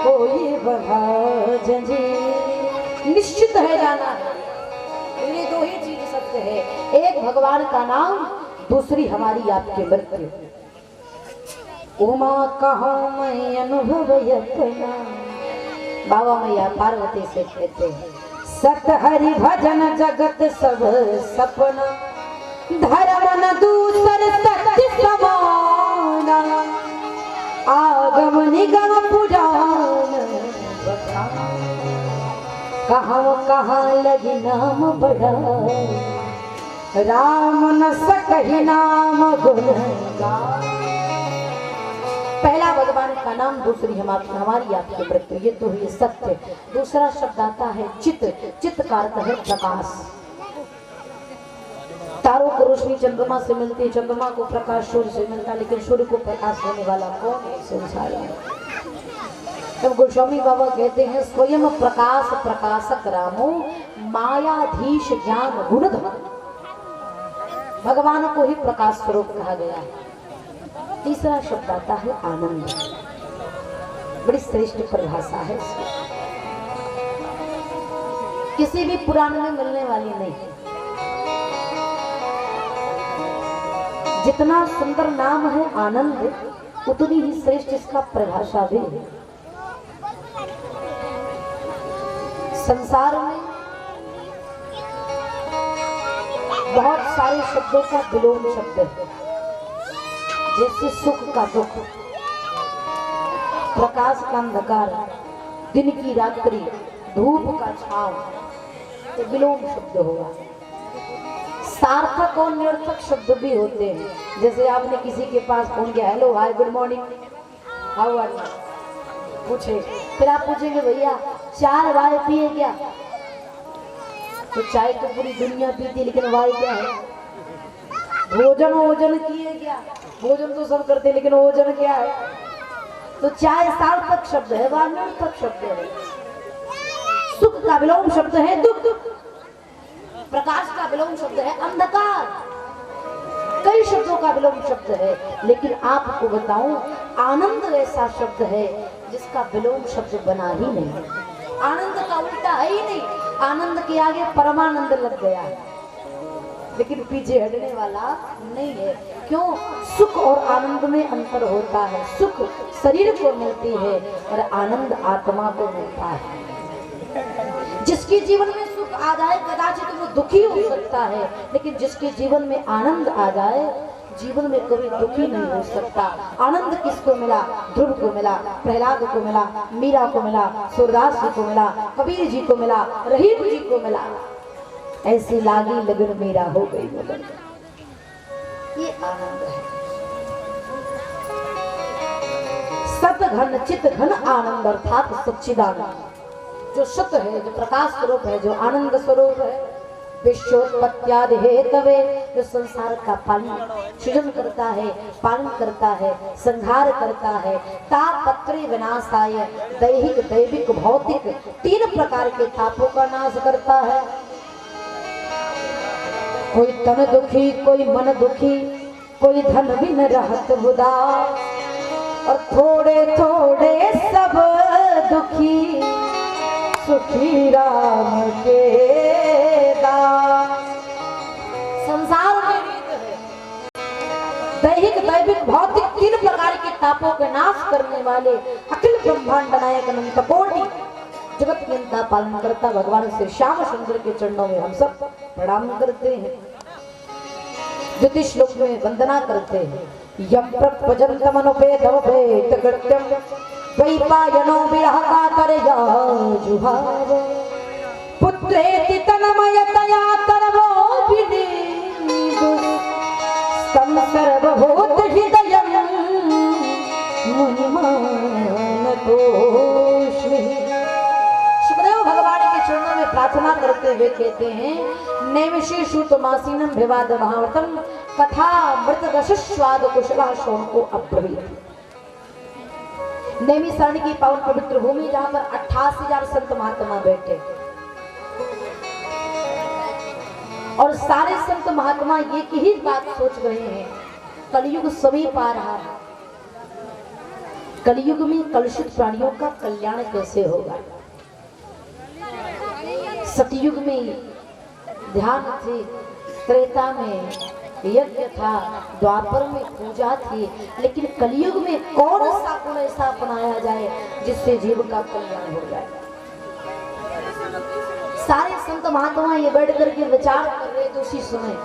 कोई बढ़ा जंजीर। निश्चित है जाना है। ये दो ही चीज सत्य है, एक भगवान का नाम, दूसरी हमारी आपकी मृत्यु। उमा कहा मैं अनुभव यतना, बाबा मैया पार्वती से कहते हैं सत हरि भजन जगत सब सपना, धर्म न दूसर सत्य समाना, आगम निगम पुराण कहाँ कहाँ लगी नाम बढ़ा, राम न सकहि नाम गुण गा। पहला भगवान का नाम, दूसरी हमारी आपकी मृत्यु। ये तो है सत्य। दूसरा शब्द आता है चित। चित का अर्थ है प्रकाश। तारों को रोशनी चंद्रमा से मिलती है, चंद्रमा को प्रकाश सूर्य से मिलता है, लेकिन सूर्य को प्रकाश देने वाला कौन है संसार में? तब गोस्वामी बाबा कहते हैं स्वयं प्रकाश प्रकाशक रामो, मायाधीश ज्ञान गुणधर। भगवान को ही प्रकाश स्वरूप कहा गया है। तीसरा शब्द आता है आनंद। बड़ी श्रेष्ठ परिभाषा है इसकी, किसी भी पुराण में मिलने वाली नहीं। जितना सुंदर नाम है आनंद, उतनी ही श्रेष्ठ इसका परिभाषा भी है। संसार में बहुत सारे शब्दों का विलोम शब्द है, जैसे सुख का दुख, प्रकाश का अंधकार, दिन की रात्रि, धूप का छाव, ये विलोम शब्द होगा। सार्थक और निरर्थक शब्द भी होते हैं। जैसे आपने किसी के पास फोन किया, hello hi good morning how are you पूछे, फिर आप पूछेंगे भैया चाय वाय पिए क्या, तो चाय तो पूरी दुनिया पीती, लेकिन वाय क्या है? भोजन ओजन किए क्या? भोजन तो सब करते, लेकिन ओजन क्या है? तो चाय सार्थक शब्द है, वह निरर्थक शब्द है। सुख का विलोम शब्द है दुख, प्रकाश का विलोम शब्द है अंधकार, कई शब्दों का विलोम शब्द है। लेकिन आपको बताऊं, आनंद ऐसा शब्द है जिसका विलोम शब्द बना ही नहीं। आनंद का उल्टा है ही नहीं, आनंद के आगे परमानंद लग गया है, लेकिन पीछे हटने वाला नहीं है। क्यों? सुख और आनंद में अंतर होता है। सुख शरीर को मिलती है और आनंद आत्मा को मिलता है। जिसके जीवन में सुख आ जाए कदाचित वो दुखी हो सकता है, लेकिन जिसके जीवन में आनंद आ जाए जीवन में कभी दुखी नहीं हो सकता। आनंद किसको मिला? ध्रुव को मिला, प्रहलाद को मिला, मीरा को मिला, सूरदास जी को मिला, कबीर जी को मिला, रहीम जी को मिला। ऐसी लागी लगन मीरा हो गई मगन, ये आनंद है। सत घन चित घन आनंद अर्थात सच्चिदानंद, जो सत है, जो प्रकाश स्वरूप है, जो आनंद स्वरूप है। विश्वोत्पत्त्यादि हेतवे, जो संसार का पालन सृजन करता है, पालन करता है, संहार करता है। तापत्रे विनाशाय, दैहिक दैविक भौतिक तीन प्रकार के तापों का नाश करता है। कोई तन दुखी, कोई मन दुखी, कोई धन बिन रहत उदास, और थोड़े थोड़े सब दुखी सुखी राम के दास। संसार में रीत है, दैहिक दैविक भौतिक तीन प्रकार के तापों के नाश करने वाले अखिल ब्रह्मांड नायक अनंत कोटि जगत नियंता पालन करता भगवान श्री श्याम सुंदर के चरणों में हम सब प्रणाम करते हैं, द्वितीय श्लोक में वंदना करते हैं। यम प्रपजन्तमनुपेदवपेत कृत्यं द्वैपायनो विरहकातरया जुहाव, पुत्रेति तन्मयतया तरवो विनीदुः तं सर्वभूतहृदयं मुनिमानतोऽस्मि। सुखदेव भगवान के चरणों में प्रार्थना करते हुए कहते हैं, नैमिषेषु तुमासीनं विवाद महावतम कथा मृत दशस्वाद कुशला शोण को अब्रवीत। नैमिषारण्य की पावन पवित्र भूमि जहाँ पर 88,000 संत महात्मा बैठे, और सारे संत महात्मा एक ही बात सोच रहे हैं, कलयुग समीप आ रहा है, कलयुग में कलुषित प्राणियों का कल्याण कैसे होगा। सतयुग में ध्यान थे, त्रेता में यज्ञ था, द्वापर में पूजा थी, लेकिन कलयुग में कौन सा गुण ऐसा अपनाया जाए जिससे जीव का कल्याण हो जाए। सारे संत महात्मा ये बैठ करके विचार कर रहे थे। उसी समय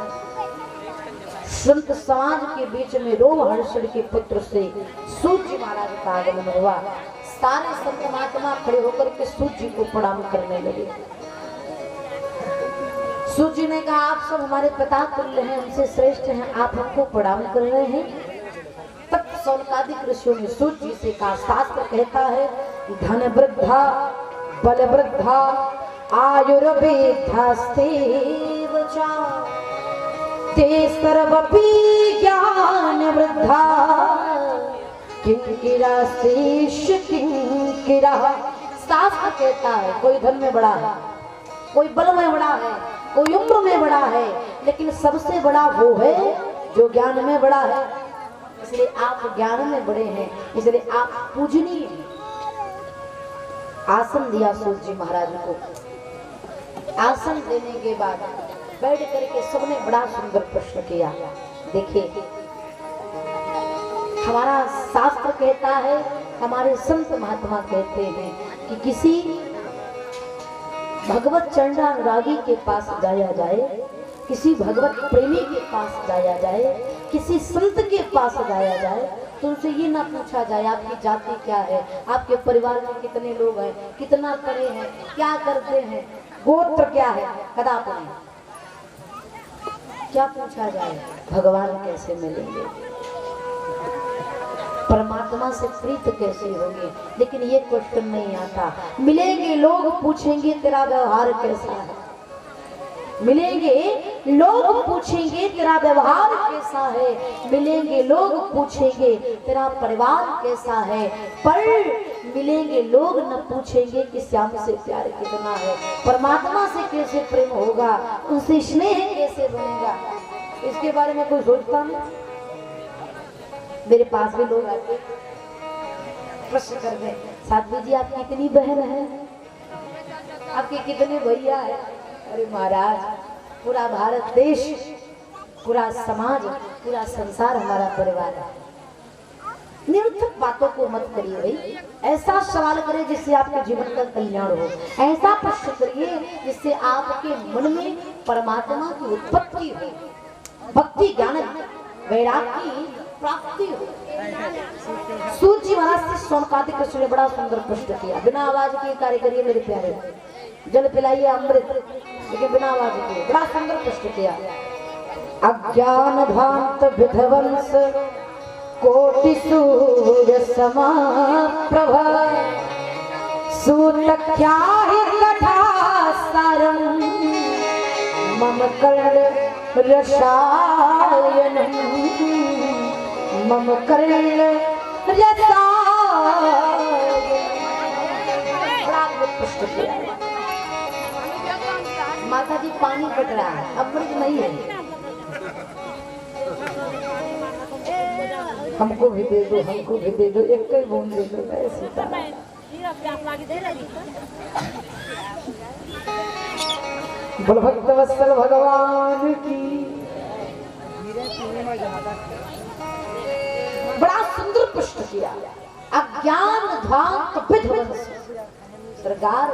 संत समाज के बीच में रोमहर्षण के पुत्र से सूर्य महाराज का आगमन हुआ। सारे संत महात्मा खड़े होकर के सूर्य को प्रणाम करने लगे। सूर्य ने कहा, आप सब हमारे पिता तुल्य हैं, हमसे श्रेष्ठ हैं, आप हमको प्रणाम कर रहे हैं। तब सौनकादिक ऋषियों ने सूर्य से कहा, शास्त्र कहता है धन वृद्धा बल वृद्धा आयुर्वेदास्तेव च ते सर्वपि ज्ञान वृद्धा किंकिरा शेष किंकिरा। शास्त्र कहता है कोई धन में बड़ा है, कोई बल में बड़ा है, कोई उम्र में बड़ा है, लेकिन सबसे बड़ा वो है जो ज्ञान में बड़ा है। इसलिए आप ज्ञान में बड़े हैं, इसलिए आप पूजनीय हैं। आसन दिया सूर्य महाराज को। आसन देने के बाद बैठ करके सबने बड़ा सुंदर प्रश्न किया। देखिए, हमारा शास्त्र कहता है, हमारे संत महात्मा कहते हैं कि किसी भगवत चरणानुरागी के पास जाया जाए, किसी भगवत प्रेमी के पास जाया जाए, किसी संत के पास जाया जाए तो उनसे ये ना पूछा जाए आपकी जाति क्या है, आपके परिवार में कितने लोग हैं, कितना पढ़े हैं, क्या करते हैं, गोत्र क्या है, कदापि नहीं। क्या पूछा जाए? भगवान कैसे मिलेंगे, परमात्मा से प्रीत कैसे होगी, लेकिन ये क्वेश्चन नहीं आता। मिलेंगे लोग पूछेंगे तेरा व्यवहार कैसा है, मिलेंगे लोग पूछेंगे तेरा व्यवहार कैसा है, मिलेंगे लोग पूछेंगे तेरा परिवार कैसा है, पर मिलेंगे लोग न पूछेंगे कि श्याम से प्यार कितना है, परमात्मा से कैसे प्रेम होगा, उनसे स्नेह कैसे बनेगा, इसके बारे में कोई सोचता नहीं। मेरे पास भी लोग आते प्रश्न कर गए, साध्वी जी आपकी कितनी बहन है, आपके कितने भैया है? अरे महाराज, पूरा भारत देश, पूरा समाज, पूरा संसार हमारा परिवार है। निरर्थक बातों को मत करिए भाई, ऐसा सवाल करिए जिससे आपके जीवन का कल्याण हो, ऐसा प्रश्न करिए जिससे आपके मन में परमात्मा की उत्पत्ति हो, भक्ति ज्ञान वैराग्य की प्राप्ति हो। सूर्य महाराज से सोनकादिक कृष्ण ने बड़ा सुंदर प्रश्न किया, बिना आवाज के कार्य करिए मेरे प्यारे, जल पिलाइए अमृत, लेकिन बिना आवाज के बड़ा सुंदर प्रश्न किया। अज्ञान भ्रांत विध्वंस कोटि सूर्य समाप्रभ, सूतख्या हि कथा सारं मम कर्ण रसायनम, मम कर्ण रसायनम। माता जी पानी कट रहा है, अमृत नहीं है, हमको भी दे दो, हमको भी दे दो, एक ही बूंद दे दो। ऐसी बलभक्त वत्सल भगवान की। बड़ा सुंदर प्रश्न किया, अज्ञान ध्वांत विध्वंस। सरकार,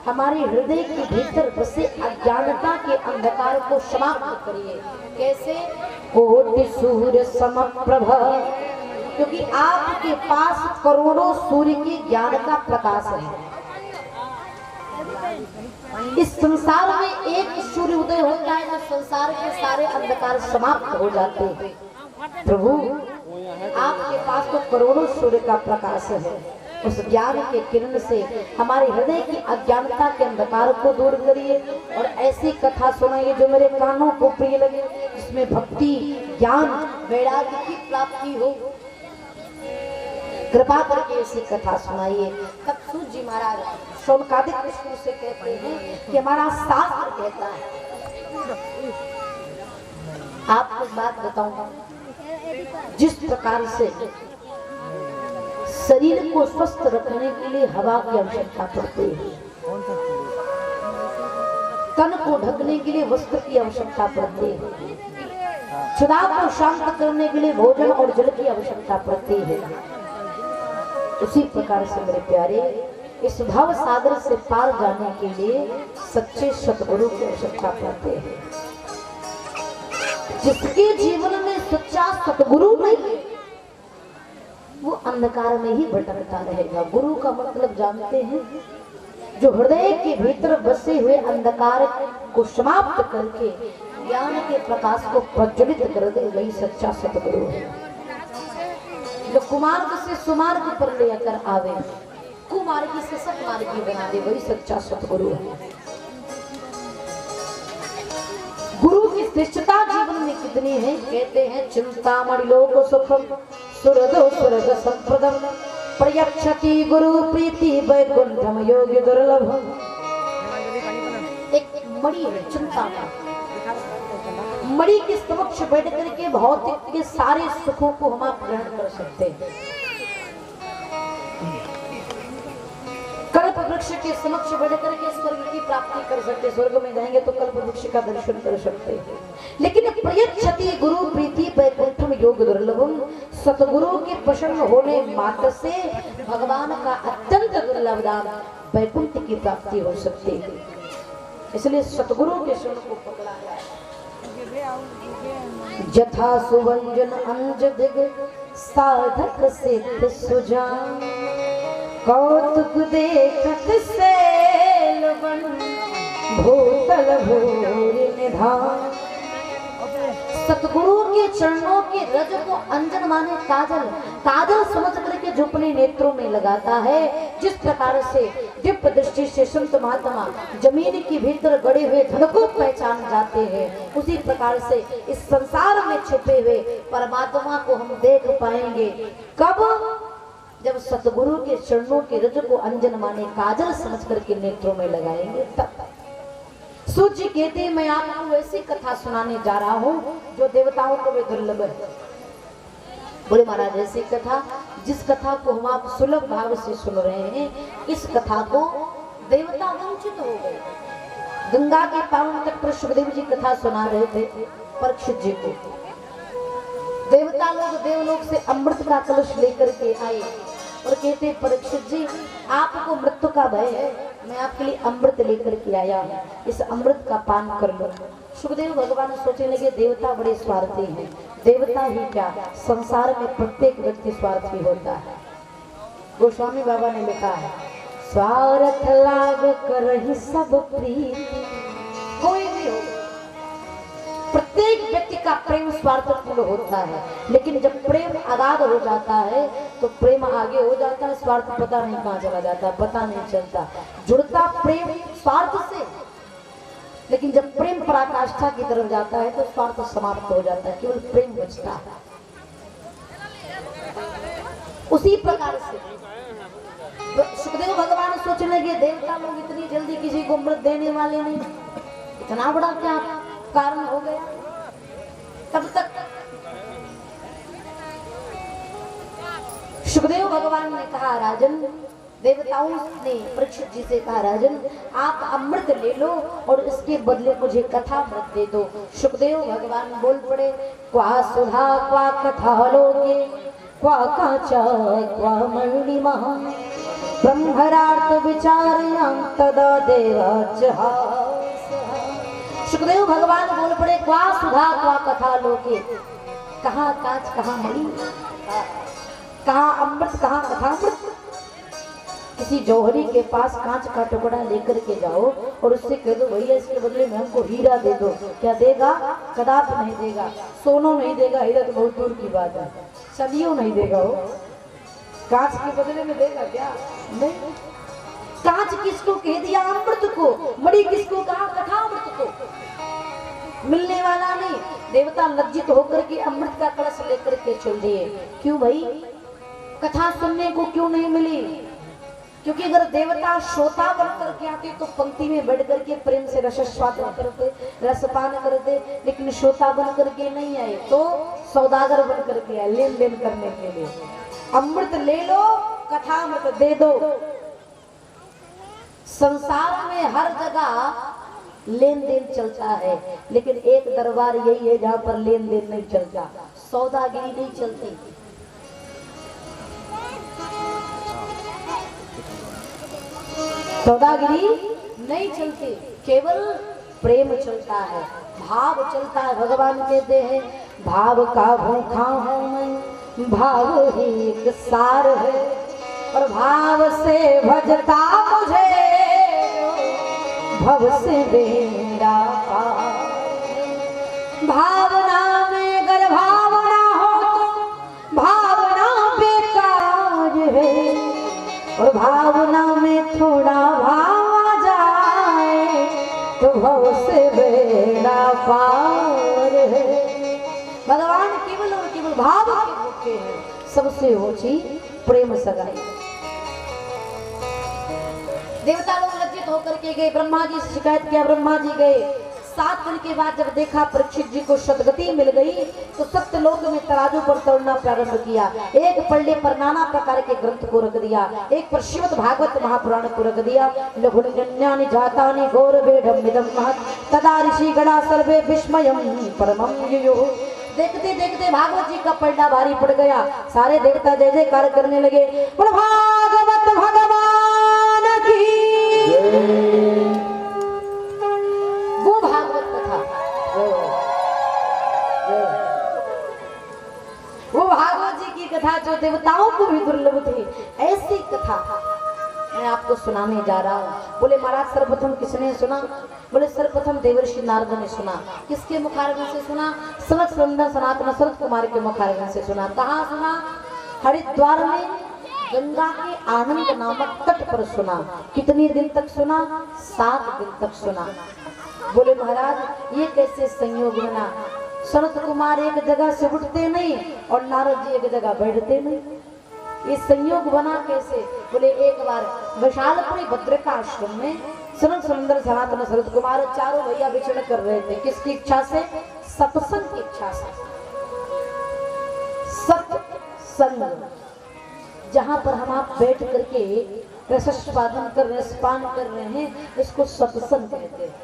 हमारे हृदय के भीतर बसे अज्ञानता के अंधकार को समाप्त करिए। कैसे? कोटि सूर्य समप्रभ, क्योंकि आपके पास करोड़ों सूर्य के ज्ञान का प्रकाश है। इस संसार में एक सूर्य उदय हो जाए तो संसार के सारे अंधकार समाप्त हो जाते हैं। प्रभु, आपके पास तो करोड़ों सूर्य का प्रकाश है, उस ज्ञान के किरण से हमारे हृदय की अज्ञानता के अंधकार को दूर करिए और ऐसी कथा सुनाइए जो मेरे कानों को प्रिय लगे, जिसमें भक्ति ज्ञान वैराग्य की प्राप्ति हो। कृपा करके ऐसी कथा सुनाइए। तब सूर्य जी महाराज सोनकादिक कृष्ण से कहते हैं कि हमारा शास्त्र कहता है। आपको बात बताऊंगा, जिस प्रकार से शरीर को स्वस्थ रखने के लिए हवा की आवश्यकता पड़ती है, तन को ढकने के लिए वस्त्र की आवश्यकता पड़ती है, क्षुधा को शांत करने के लिए भोजन और जल की आवश्यकता पड़ती है, उसी प्रकार से मेरे प्यारे इस भाव सागर से पार जाने के लिए सच्चे सतगुरु की आवश्यकता पड़ती है। जिसके जीवन में सच्चा सतगुरु नहीं, वो अंधकार में ही भटकता रहेगा। गुरु का मतलब जानते हैं, जो हृदय के भीतर बसे हुए अंधकार को समाप्त करके ज्ञान के प्रकाश को प्रज्वलित कर दे, वही सच्चा सतगुरु है। जो कुमार्ग से सुमार्ग पर लेकर आवे, कुमार्गी से सतमार्गी बना दे, वही सच्चा सतगुरु है। गुरु की श्रेष्ठता जीवन में कितनी है? कहते हैं चिंतामणि लोक सुखम सुरदो स्वर्ग संप्रदम प्रयच्छति गुरु प्रीति वैकुंठम योग्य दुर्लभम। एक मणि है चिंतामणि, मणि के समक्ष बैठ करके भौतिक के सारे सुखों को हम आप ग्रहण कर सकते हैं। कल्प वृक्ष के समक्ष बैठ करके स्वर्ग की प्राप्ति कर सकते, स्वर्ग में जाएंगे तो कल्प वृक्ष का दर्शन कर सकते हैं। लेकिन प्रयच्छति गुरु प्रीति वैकुंठम योग दुर्लभम, सतगुरु के प्रसन्न होने मात्र से भगवान का अत्यंत दुर्लभ दान वैकुंठ की प्राप्ति हो सकती है। इसलिए सतगुरु के शरण को पकड़ा है। जथा सुवंजन अंज दिग साधक सिद्ध सुजान, कौतुक देखत सैलवन भूतल भूरि निधान। सतगुरु के चरणों के रज को अंजन माने काजल, काजल समझ करके जो अपने नेत्रों में लगाता है, जिस प्रकार से दिव्य दृष्टि से संत महात्मा जमीन के भीतर गड़े हुए धन को पहचान जाते हैं, उसी प्रकार से इस संसार में छिपे हुए परमात्मा को हम देख पाएंगे। कब? जब सतगुरु के चरणों के रज को अंजन माने काजल समझ करके नेत्रों में लगाएंगे तब। सूर्य कहते मैं आपको ऐसी कथा सुनाने जा रहा हूँ जो देवताओं को भी दुर्लभ है। बोले महाराज ऐसी कथा, जिस कथा को हम आप सुलभ भाव से सुन रहे हैं, इस कथा को देवता वंचित हो गए। गंगा के पावन तट पर सुखदेव जी कथा सुना रहे थे परीक्षित जी को। देवता लोग देवलोक से अमृत का कलश लेकर के आए और कहते परीक्षित जी आपको मृत्यु का भय है, मैं आपके लिए अमृत लेकर के आया हूँ, इस अमृत का पान कर लो। सुखदेव भगवान सोचने लगे देवता बड़े स्वार्थी हैं। देवता ही क्या, संसार में प्रत्येक व्यक्ति स्वार्थी होता है। गोस्वामी बाबा ने लिखा है स्वार्थ लाग करहि सब प्रीति। कोई भी हो, प्रत्येक व्यक्ति का प्रेम स्वार्थपूर्ण होता है, लेकिन जब प्रेम अगाध हो जाता है तो प्रेम आगे हो जाता है, स्वार्थ पता नहीं कहाँ चला जाता, पता नहीं चलता। जुड़ता प्रेम स्वार्थ से, लेकिन जब प्रेम पराकाष्ठा की तरफ जाता है तो स्वार्थ समाप्त हो जाता है, केवल प्रेम बचता है। उसी प्रकार से सुखदेव भगवान सोचने लगे देवता लोग इतनी जल्दी किसी को अमृत देने वाले नहीं, इतना बड़ा क्या कारण हो गया। तब तक सुखदेव भगवान ने कहा राजन, देवताओं ने परीक्षित जी से कहा राजन आप अमृत ले लो और इसके बदले मुझे कथा अमृत दे दो। सुखदेव भगवान बोल पड़े क्वा सुधा क्वा कथा लोगे क्वा काचा क्वा मणिमा ब्रह्मरार्थ विचारयाम तदा देवाच। सुखदेव भगवान बोल पड़े क्वा सुधा क्वा कथा लोके, कहाँ कांच कहाँ मणि, कहाँ अमृत कहाँ कथा अमृत। किसी जौहरी के पास कांच का टुकड़ा लेकर के जाओ और उससे कह दो भैया इसके बदले में हमको हीरा दे दो, क्या देगा? कदाप नहीं देगा। सोनो नहीं देगा, हीरा तो बहुत दूर की बात है, सदियों नहीं देगा। वो कांच के बदले में देगा क्या? नहीं। कांच किसको कह दिया? अमृत को। मणि किसको कहा? कथा अमृत को। मिलने वाला नहीं। देवता लज्जित होकर के अमृत का कलश लेकर के चल दिए। क्यों भाई? कथा सुनने को क्यों नहीं मिली? क्योंकि अगर देवता श्रोता बन करके आते तो पंक्ति में बैठ करके प्रेम से रसस्वादन करते, रसपान करते, लेकिन श्रोता बन करके नहीं आए तो सौदागर बन करके आए लेन देन करने के लिए। अमृत ले लो, कथा अमृत दे दो। संसार में हर जगह लेन देन चलता है, लेकिन एक दरबार यही है जहां पर लेन देन नहीं चलता, सौदागिरी नहीं चलती। सौदागिरी नहीं चलती, केवल प्रेम चलता है, भाव चलता है। भगवान कहते हैं भाव का भूखा हूं मैं, भाव ही एक सार है, और भाव से भजता मुझे भव से बेड़ा पार। भावना में अगर भावना हो तो भावना बेकार है, और भावना में थोड़ा भाव आ जाए तो भव से बेड़ा पार है। भगवान केवल और केवल भाव के भूखे हैं। सबसे ऊंची प्रेम सगाई। देवता लोग लज्जित होकर के गए, ब्रह्मा जी से शिकायत किया, ब्रह्मा जी गए। 7 दिन के बाद जब देखा परीक्षित जी को सदगति मिल गई तो सत्यलोक में तराजू पर तोड़ना प्रारंभ किया। एक पल्ले पर नाना प्रकार के ग्रंथ को रख दिया, एक पर श्रीमद् भागवत महापुराण को रख दिया। लघुन्यानि जातानि घोर बेढमिदं महत् तदा ऋषि गणा सर्वे विस्मयं परमं युयुः। देखते देखते भागवत जी का पलड़ा भारी पड़ गया। सारे देवता जय जयकार करने लगे। बोलो भागवत भगवान की। देवताओं को भी दुर्लभ थी। ऐसी कथा मैं आपको सुनाने जा रहा हूँ। बोले महाराज सर्वप्रथम किसने सुना? बोले सर्वप्रथम देवर्षि नारद ने सुना। किसके मुखारविंद से सुना? सनत सुंदर सनातन शरद कुमार के मुखारविंद से सुना। कहाँ सुना? हरिद्वार में गंगा के आनंद नामक तट पर सुना। कितने दिन तक सुना? 7 दिन तक सुना। बोले महाराज ये कैसे संयोग बना? शरद कुमार एक जगह से उठते नहीं और नारद जी एक जगह बैठते नहीं, ये संयोग बना कैसे? बोले एक बार विशालपुरी भद्रिका आश्रम में सरल सुंदर सनातन शरद कुमार चारों भैया विचरण कर रहे थे। किसकी इच्छा से? सत्संग की इच्छा से। सत्संग जहां पर हम आप बैठ करके रसस्वादन कर रहे, स्पान कर रहे हैं, इसको सत्संग कहते हैं।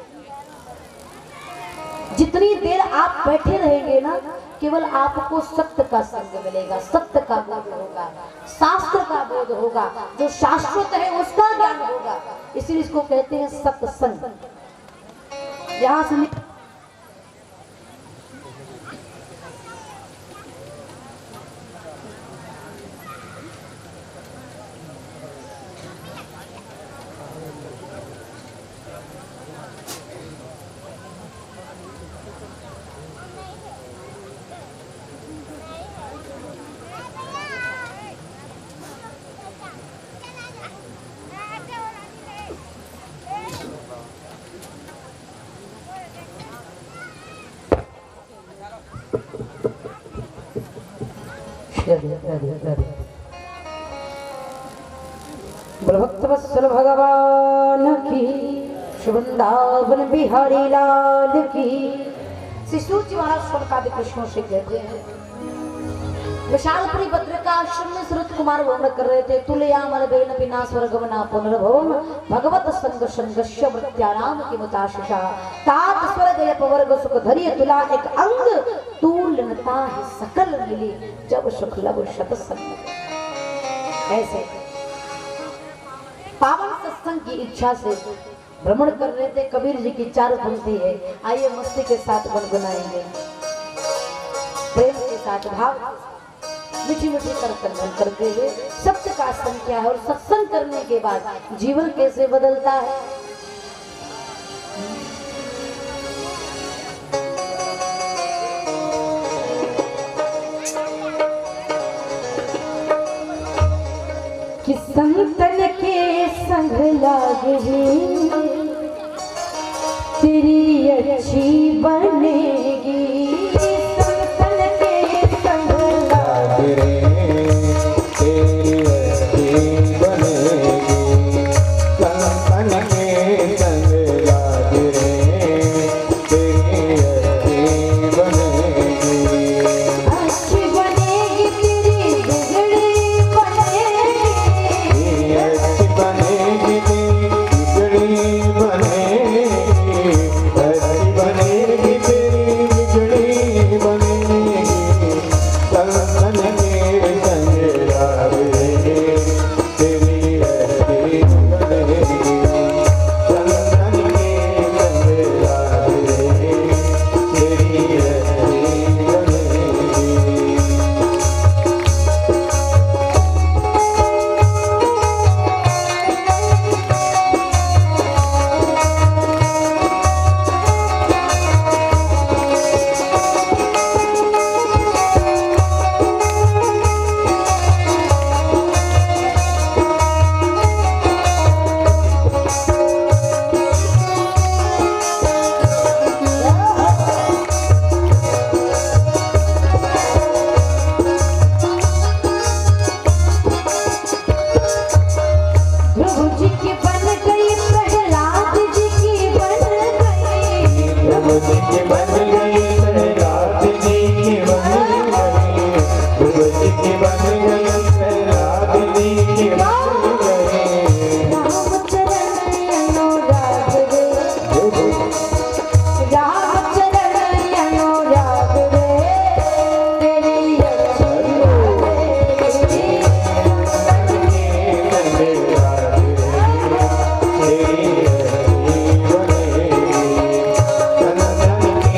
जितनी देर आप बैठे रहेंगे ना, केवल आपको सत्य का संग मिलेगा, सत्य का बोध होगा, शास्त्र का बोध होगा, जो शाश्वत है उसका ज्ञान होगा। इसलिए इसको कहते हैं सत्संग। यहां से भक्तवत्सल भगवान की, वृंदावन बिहारी लाल की। श्री सूची महाराज स्वकादि कृष्णों से कहते हैं, विशालपुरी भद्रिका आश्रम में शरद कुमार वर्णन कर रहे थे। तुलयामल बेन बिना स्वर्गमना पुनर्भवम भगवत संग संगस्य मृत्यानाम की मुताशिषा तात स्वर्ग अपवर्ग सुख धरिय तुला एक अंग तुलनता है सकल मिली जब सुख लब सत्संग। ऐसे पावन सत्संग की इच्छा से भ्रमण कर रहे थे। कबीर जी की 4 पंक्ति है, आइए मस्ती के साथ गुनगुनाएंगे, प्रेम के साथ भाव मीठी मीठी करतन करते हुए। सत्य का संख्या है और सत्संग करने के बाद जीवन कैसे बदलता है। कि संतन के संग लागे तेरी अच्छी बनेगी। संतन के संग लागे तेरी अच्छी बनेगी। संतन के संग लागे तेरी अच्छी बनेगी। अच्छी बनेगी तेरी बिगड़ी बनेगी। अच्छी बनेगी तेरी बिगड़ी बनेगी। अच्छी बनेगी तेरी बिगड़ी बनेगी। संतन के संग लागे तेरी अच्छी बनेगी। संतन के संग लागे तेरी अच्छी बनेगी। प्रभु जी की बन गई, प्रहलाद जी की बन गई। प्रभु जी की बन गई, प्रहलाद जी की बन गई। प्रभु जी की बन गई, प्रहलाद जी की बन गई। रामचरण अनुराग रे, रामचरण अनुराग रे तेरी अच्छी बनेगी। संतन के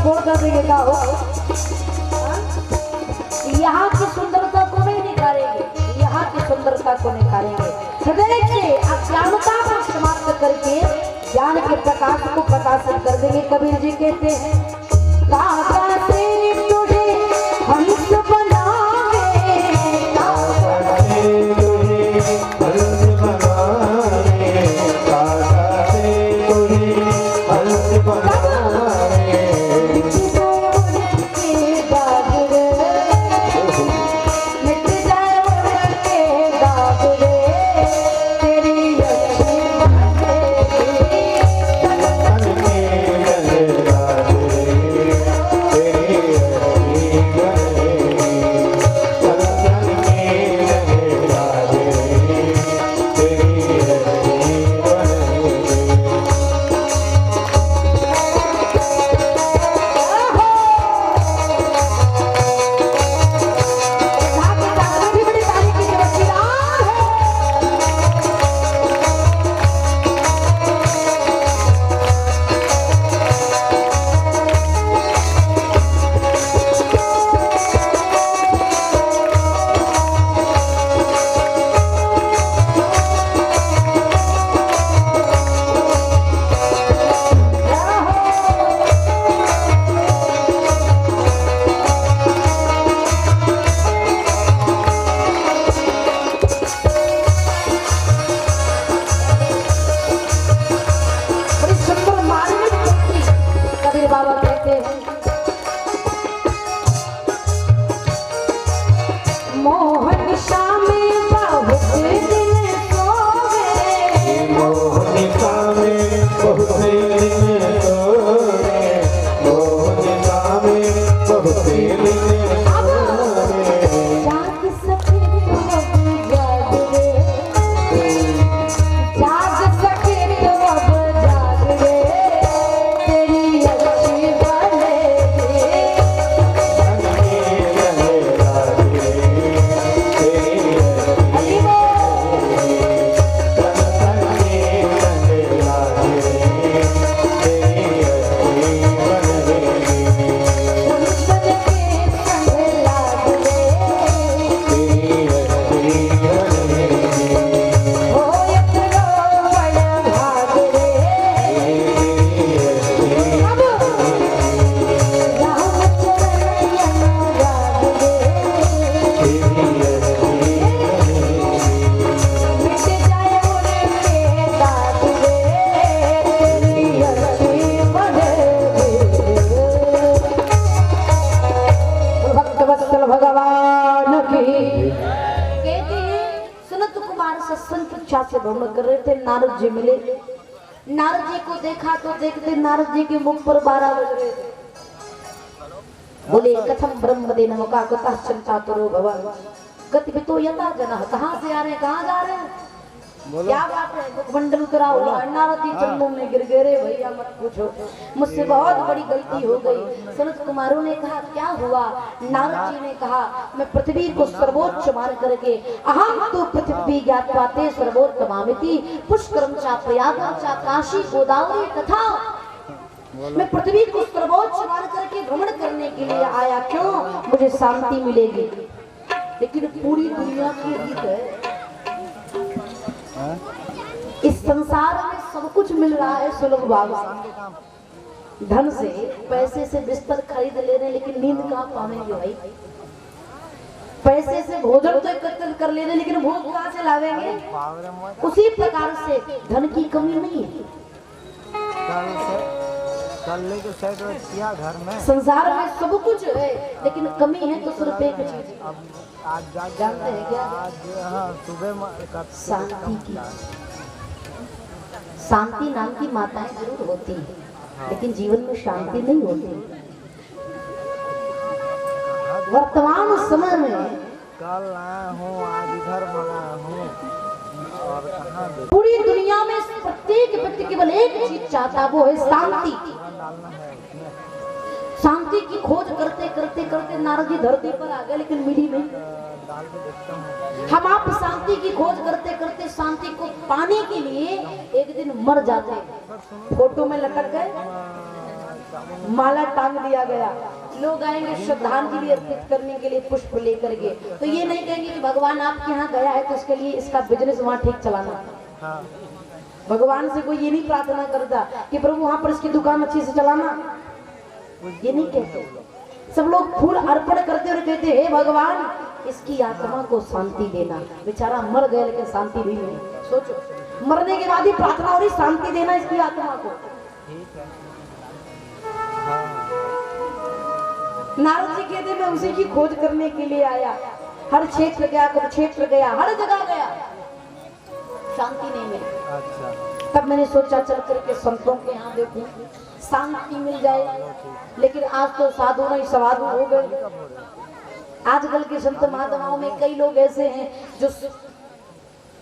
छोड़ कर देंगे का हो? यहाँ की सुंदरता को नहीं निखारेंगे, यहाँ की सुंदरता को निखारेंगे। हृदय के अज्ञानता को समाप्त करके ज्ञान के प्रकाश को प्रकाशित कर देंगे। कबीर जी कहते हैं काका से तुझे हंस बनावे, काका से तुझे हंस बनावे, काका से तुझे हंस बनावे, मिट जाए उनके दाग रे, मिट जाए उनके दाग रे, तेरी अच्छी से भ्रमण कर रहे थे। नारद जी मिले, नारद जी को देखा तो देखते नारद जी के मुख पर 12 बज रहे थे। बोले कथम ब्रह्म दे नमका कथा चिंता करो भगवान गति भी तो यथा जना, कहाँ से आ रहे हैं, कहाँ जा रहे हैं, क्या बात है, मुखमंडल करा हुआ। नारद जी चरणों में गिर गए, भैया मत पूछो, मुझसे बहुत बड़ी गलती हो गई। सनत कुमारों ने कहा क्या हुआ? नारद जी ने कहा मैं पृथ्वी को सर्वोच्च मान करके अहम तो पृथ्वी ज्ञात्वाते सर्वोत्तमामिति पुष्करम चा प्रयागम चा काशी गोदावरी तथा मैं पृथ्वी को सर्वोच्च मान करके भ्रमण करने के लिए आया। क्यों? मुझे शांति मिलेगी। लेकिन पूरी दुनिया की रीत है, इस संसार में सब कुछ मिल रहा है सुलभ भाव से, धन से, पैसे से बिस्तर खरीद ले रहे, लेकिन नींद कहाँ पाएंगे भाई? पैसे से भोजन तो एकत्र कर ले रहे, लेकिन भोग कहाँ से लावेंगे? उसी प्रकार से धन की कमी नहीं है। घर में संसार में सब कुछ है, लेकिन कमी है तो सिर्फ एक चीज, जानते हैं क्या? सुबह शांति की। शांति नाम की माताएं जरूर होती है, लेकिन जीवन में शांति नहीं होती। वर्तमान समय में कल आया हूँ, आज इधर बना हूँ, और कहाँ पूरी दुनिया में प्रत्येक व्यक्ति केवल एक चीज चाहता, वो है शांति। शांति की खोज करते करते करते नारद जी धरती पर आ गए, लेकिन मिली नहीं। हम आप शांति की खोज करते करते शांति को पाने के लिए एक दिन मर जाते, फोटो में लटक गए, माला टांग दिया गया, लोग आएंगे श्रद्धांजलि अर्पित करने के लिए पुष्प लेकर के, तो ये नहीं कहेंगे कि भगवान आपके यहाँ गया है तो इसके लिए इसका बिजनेस वहाँ ठीक चलाना। भगवान से कोई ये नहीं प्रार्थना करता कि प्रभु वहाँ पर इसकी दुकान अच्छी से चलाना, ये नहीं कहते। सब लोग फूल अर्पण करते और कहते हे भगवान इसकी आत्मा को शांति देना। बेचारा मर गया लेकिन शांति नहीं मिली। सोचो, मरने के बाद ही प्रार्थना हो रही शांति देना इसकी आत्मा को। नारद जी कहते मैं उसी की खोज करने के लिए आया, हर क्षेत्र गया, कुरुक्षेत्र गया, हर जगह गया, शांति नहीं मिली। तब मैंने सोचा चल करके संतों के यहाँ देखूं, शांति मिल जाए। लेकिन आज तो साधु नहीं सवाधु हो गए। आजकल के संत महात्माओं में कई लोग ऐसे हैं जो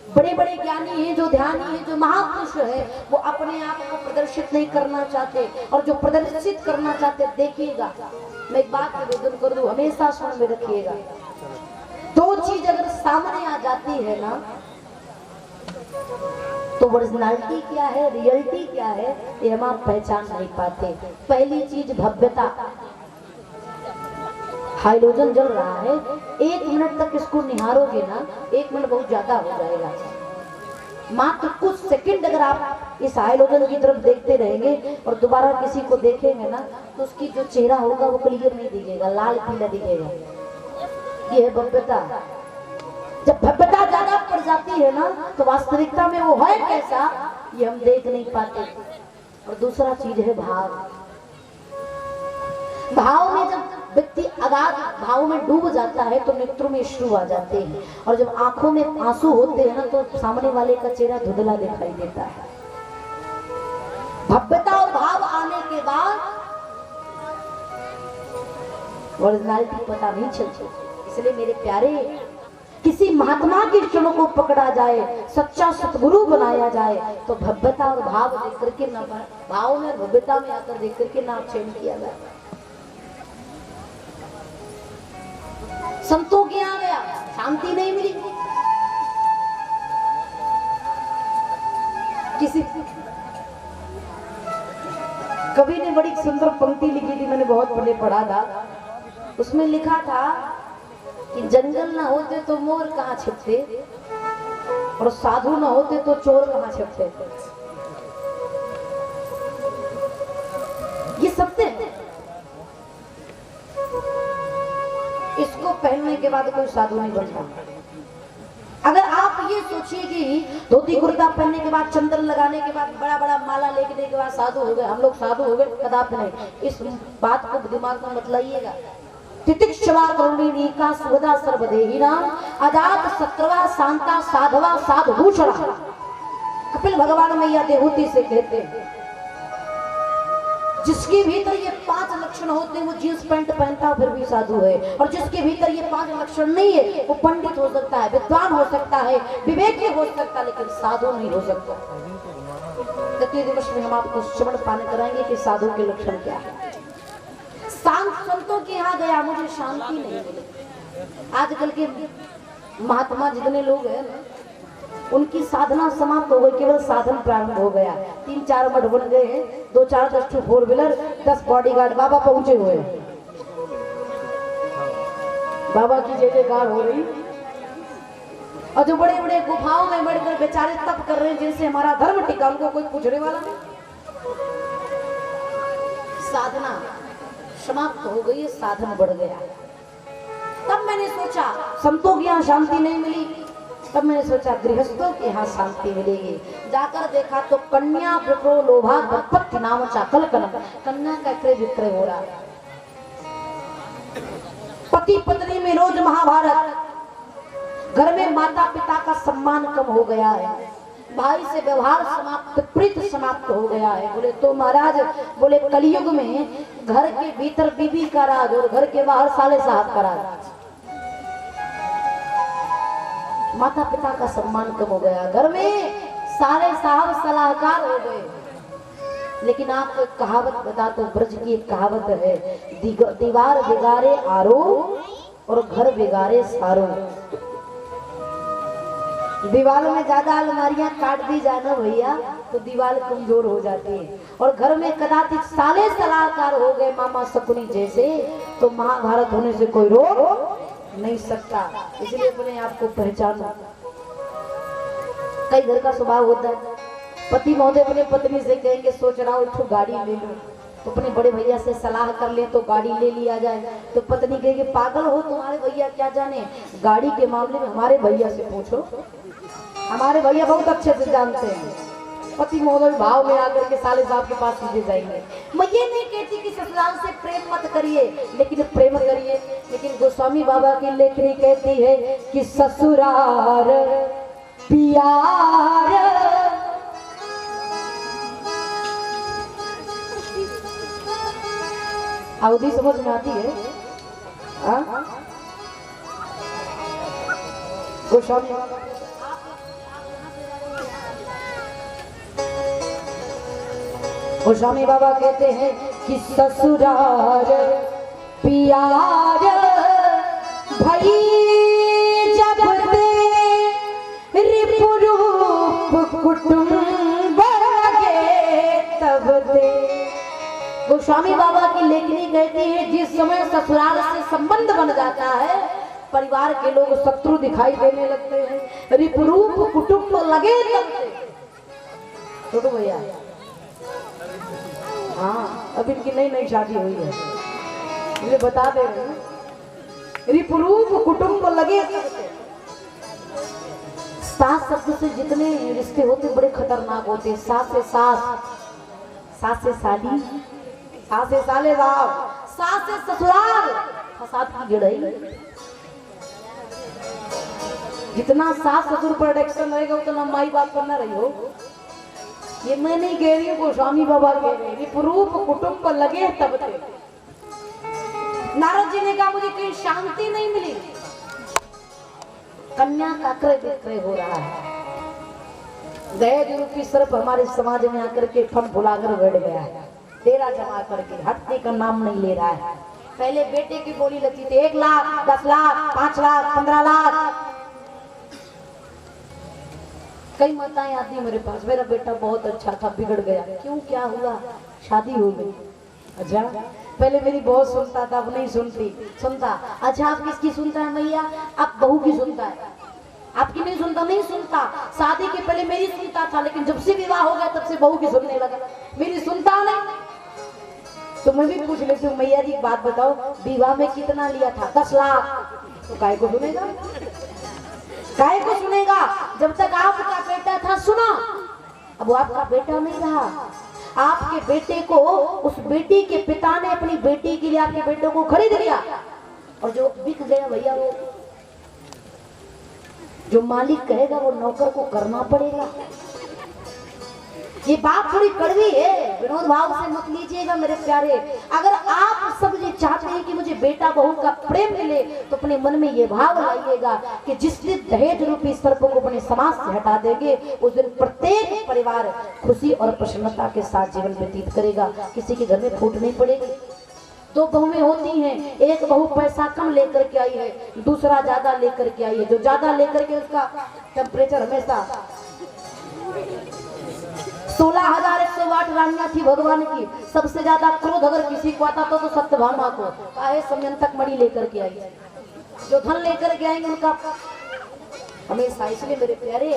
बड़े बड़े ज्ञानी हैं, जो ध्यानी हैं, जो महापुरुष है, वो अपने आप को प्रदर्शित नहीं करना चाहते, और जो प्रदर्शित करना चाहते, देखिएगा मैं एक बात निवेदन कर दूं, हमेशा स्मरण में रखिएगा, दो चीज अगर सामने आ जाती है ना, तो ओरिजिनलिटी क्या है, रियलिटी क्या है, ये हम आप पहचान नहीं पाते। पहली चीज भव्यता। हाइड्रोजन जल रहा है, 1 मिनट तक इसको निहारोगे ना, 1 मिनट बहुत ज्यादा हो जाएगा, मात्र कुछ सेकंड अगर आप इस हाइड्रोजन की तरफ देखते रहेंगे और दोबारा किसी को देखेंगे ना, तो उसकी जो चेहरा होगा वो क्लियर नहीं दिखेगा, लाल पीला दिखेगा। ये है भव्यता। जब भव्यता ज्यादा पड़ जाती है ना, तो वास्तविकता में वो है कैसा ये हम देख नहीं पाते। और दूसरा चीज है भाव। भाव में जब व्यक्ति अगाध भाव में डूब जाता है तो नेत्रों में अश्रु आ जाते हैं, और जब आंखों में आंसू होते हैं ना, तो सामने वाले का चेहरा धुंधला दिखाई देता है। भव्यता और भाव आने के बाद ओरिजिनलिटी पता नहीं चलती। इसलिए मेरे प्यारे, किसी महात्मा के चरणों को पकड़ा जाए, सच्चा सतगुरु बनाया जाए, तो भव्यता और भाव देख करके ना, भाव में भव्यता में आकर देख करके ना चयन किया जाए। संतों के यहाँ गया, शांति नहीं मिली। किसी कवि ने बड़ी सुंदर पंक्ति लिखी थी, मैंने बहुत पहले पढ़ा था। उसमें लिखा था कि जंगल ना होते तो मोर कहाँ छिपते, और साधु ना होते तो चोर कहाँ छिपते। ये सत्य है। इसको पहनने के बाद कोई साधु नहीं बनता। अगर आप ये सोचिए कि धोती कुर्ता पहनने के बाद, चंदन लगाने के बाद, बड़ा बड़ा माला लेने के बाद साधु हो गए, हम लोग साधु हो गए, कदापि नहीं। इस बात को दिमाग में मत लाइएगा। तितिक्षवा करुणीनी का सुवदा सर्वदेहिना अजात सत्रवा शांता साधवा साधुभूषण। कपिल भगवान मैया देहूति से कहते हैं, जिसके भीतर ये 5 लक्षण होते हैं वो जींस पैंट पहनता फिर भी साधु है, और जिसके भीतर ये 5 लक्षण नहीं है वो पंडित हो सकता है, विद्वान हो सकता है, विवेकी हो सकता है, लेकिन साधु नहीं हो सकता। तृतीय दिवस में हम आपको श्रवण पाने कराएंगे कि साधु के लक्षण क्या है। शांत संतों के यहाँ गया, मुझे शांति नहीं मिली। आजकल के महात्मा जितने लोग हैं ना, उनकी साधना समाप्त हो गई, केवल साधन प्रारंभ हो गया। 3-4 मठ बन गए हैं, 2-4 10 4 व्हीलर, 10 बॉडीगार्ड, बाबा पहुंचे हुए। बाबा की जय जयकार हो रही, और जो बड़े बड़े गुफाओं में बैठकर बेचारे तप कर रहे हैं, जिनसे हमारा धर्म टिका, उनको कोई पूछने वाला नहीं। साधना समाप्त हो गई, साधन बढ़ गया। तब मैंने सोचा संतों की यहाँ शांति नहीं मिली, तब मैंने सोचा गृहस्थों के यहाँ शांति मिलेगी। जाकर देखा तो कन्या विप्रो लोभा दंपत्ति नाम चाकल कनक, कन्या का क्रय विक्रय हो रहा है। पति पत्नी में रोज महाभारत, घर में माता पिता का सम्मान कम हो गया है, भाई से व्यवहार समाप्त, प्रीत समाप्त हो गया है। बोले तो महाराज, बोले कलयुग में घर के भीतर बीबी का राज और घर के बाहर साले साहब का राज। माता पिता का सम्मान कम हो गया, घर में सारे साहब सलाहकार हो गए। लेकिन आपको एक कहावत बता दो, ब्रज की एक कहावत है, दीवार बिगाड़े आरो और घर बिगाड़े सारो। दीवारों में ज्यादा अलमारियां काट दी जाना भैया तो दीवार कमजोर हो जाती है। और घर में कदाचित साले सलाहकार हो गए मामा शकुनी जैसे तो महाभारत होने से कोई रोक नहीं सकता। इसलिए अपने आप को पहचानो। कई घर का स्वभाव होता है, पति महोदय अपने पत्नी से कहेंगे सोच रहा हूँ तो गाड़ी ले लो, तो अपने बड़े भैया से सलाह कर ले तो गाड़ी ले लिया जाए। तो पत्नी कहेगी पागल हो तुम्हारे भैया क्या जाने, गाड़ी के मामले में हमारे भैया से पूछो, हमारे भैया बहुत अच्छे से जानते हैं। पति महोदय भाव में आकर के साले साहब के पास सीधे जाएंगे। मैं ये नहीं कहती कि ससुराल से प्रेम मत करिए, लेकिन प्रेम करिए। लेकिन गोस्वामी बाबा की लेखनी कहती है कि ससुराल प्यार अवधि समझ में आती है। गोस्वामी गोस्वामी बाबा कहते हैं कि ससुराल प्यार भई जब दे रिपुरूप कुटुंब लगे तब दे। गोस्वामी बाबा की लेखनी कहती है जिस समय ससुराल से संबंध बन जाता है परिवार के लोग शत्रु दिखाई देने लगते हैं, रिपुरूप कुटुंब लगे तब दे। छोटू भैया हाँ अब इनकी नई नई शादी हुई है, मुझे बता दे रहे हैं। रिपुरूप कुटुंब लगे। सास शब्द से जितने रिश्ते होते बड़े खतरनाक होते। सास से सास, सास से साली, सास से साले राव, सास से ससुराल, फसाद की जड़ई। जितना सास ससुर प्रोटेक्शन रहेगा उतना माई बाप करना रही हो। ये मैं नहीं कह रही हूँ, गोस्वामी बाबा कह रहे हैं। विपरूप कुटुंब पर लगे तब थे। नारद जी ने कहा मुझे कहीं शांति नहीं मिली, कन्या का क्रय विक्रय हो रहा है। दहेज रूपी सर्प हमारे समाज में आकर के फन भुलाकर बैठ गया है, डेरा जमा करके हटने का नाम नहीं ले रहा है। पहले बेटे की बोली लगती थी 1 लाख, 10 लाख, 5 लाख, 15 लाख। कई माताएं आती मेरे पास, मेरा बेटा बहुत अच्छा था बिगड़ गया। क्यों, क्या हुआ? शादी हो गई। अच्छा पहले मेरी बहुत सुनता था, अब नहीं सुनता। अच्छा आप किसकी सुनता है मैया? आप बहू की सुनता है। आपकी नहीं सुनता? नहीं सुनता। शादी के पहले मेरी सुनता था, लेकिन जब से विवाह हो गया तब से बहू की सुनने लगा। मेरी सुनता नहीं। तो मैं भी पूछ लेती हूँ मैया जी बात बताओ, विवाह में कितना लिया था? 10 लाख। तो काय को सुनेगा? काय को सुनेगा? जब तक आपका बेटा था सुना। अब वो आपका बेटा नहीं रहा। आपके बेटे को उस बेटी के पिता ने अपनी बेटी के लिए आपके बेटे को खरीद लिया, और जो बिक गया भैया, वो जो मालिक कहेगा वो नौकर को करना पड़ेगा। ये बात थोड़ी कड़वी है, विनोद भाव से मत लीजिएगा मेरे प्यारे। अगर आप सब ये चाहते हैं कि मुझे बेटा बहू का प्रेम मिले तो अपने मन में ये भाव लाइएगा कि जिस दिन दहेज रूपी सर्प को अपने समाज से हटा देंगे उस दिन प्रत्येक परिवार खुशी और प्रसन्नता के साथ जीवन व्यतीत करेगा। किसी के घर में फूट नहीं पड़ेगी। 2 बहुएं होती हैं, एक बहू पैसा कम लेकर के आई है, दूसरा ज्यादा लेकर के आई है। जो ज्यादा लेकर के उसका टेम्परेचर हमेशा 16,108 रानियां थी भगवान की। सबसे ज्यादा क्रोध अगर किसी को आता तो सत्यभामा को। काहे समयंतक मणि लेकर के आई। जो धन लेकर के आएंगे उनका हमेशा। इसलिए मेरे प्यारे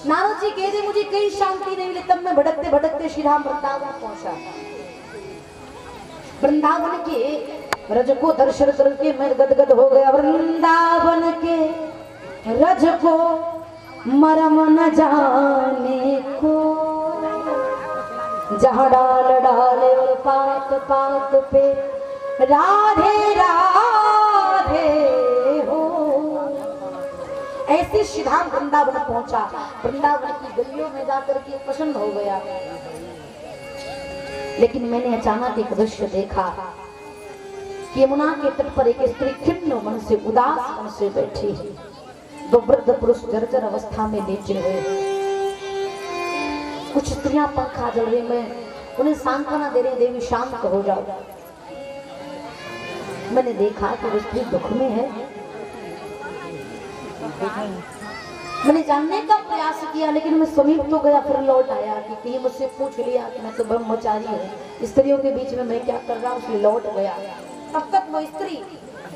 नारद जी कह रहे मुझे कहीं शांति नहीं मिली। तब मैं भटकते भटकते श्री राम वृंदावन पहुंचा। वृंदावन के रज को दर्शन करके मैं गदगद हो गया। वृंदावन के रज को मरम न जाने को, जहाँ डाल डाले और पात पात पे राधे राधे हो। ऐसे श्री धाम वृंदावन पहुंचा। वृंदावन की गलियों में जाकर के प्रसन्न हो गया। लेकिन मैंने अचानक एक दृश्य देखा कि यमुना के तट पर एक स्त्री खिन्न मन से, उदास मन से बैठी है। 2 वृद्ध पुरुष जर्जर अवस्था में लेटे हुए। कुछ स्त्रियां पंखा जल रही, मैं उन्हें सांत्वना दे रही, देवी शांत हो जाओ। मैंने देखा कि वो स्त्री दुख में है। मैंने जानने का प्रयास किया लेकिन मैं समीप तो गया, फिर लौट आया कि कहीं मुझसे पूछ लिया कि मैं तो ब्रह्मचारी हूँ, स्त्रियों के बीच में मैं क्या कर रहा हूँ, इसलिए लौट गया। तब तक वो स्त्री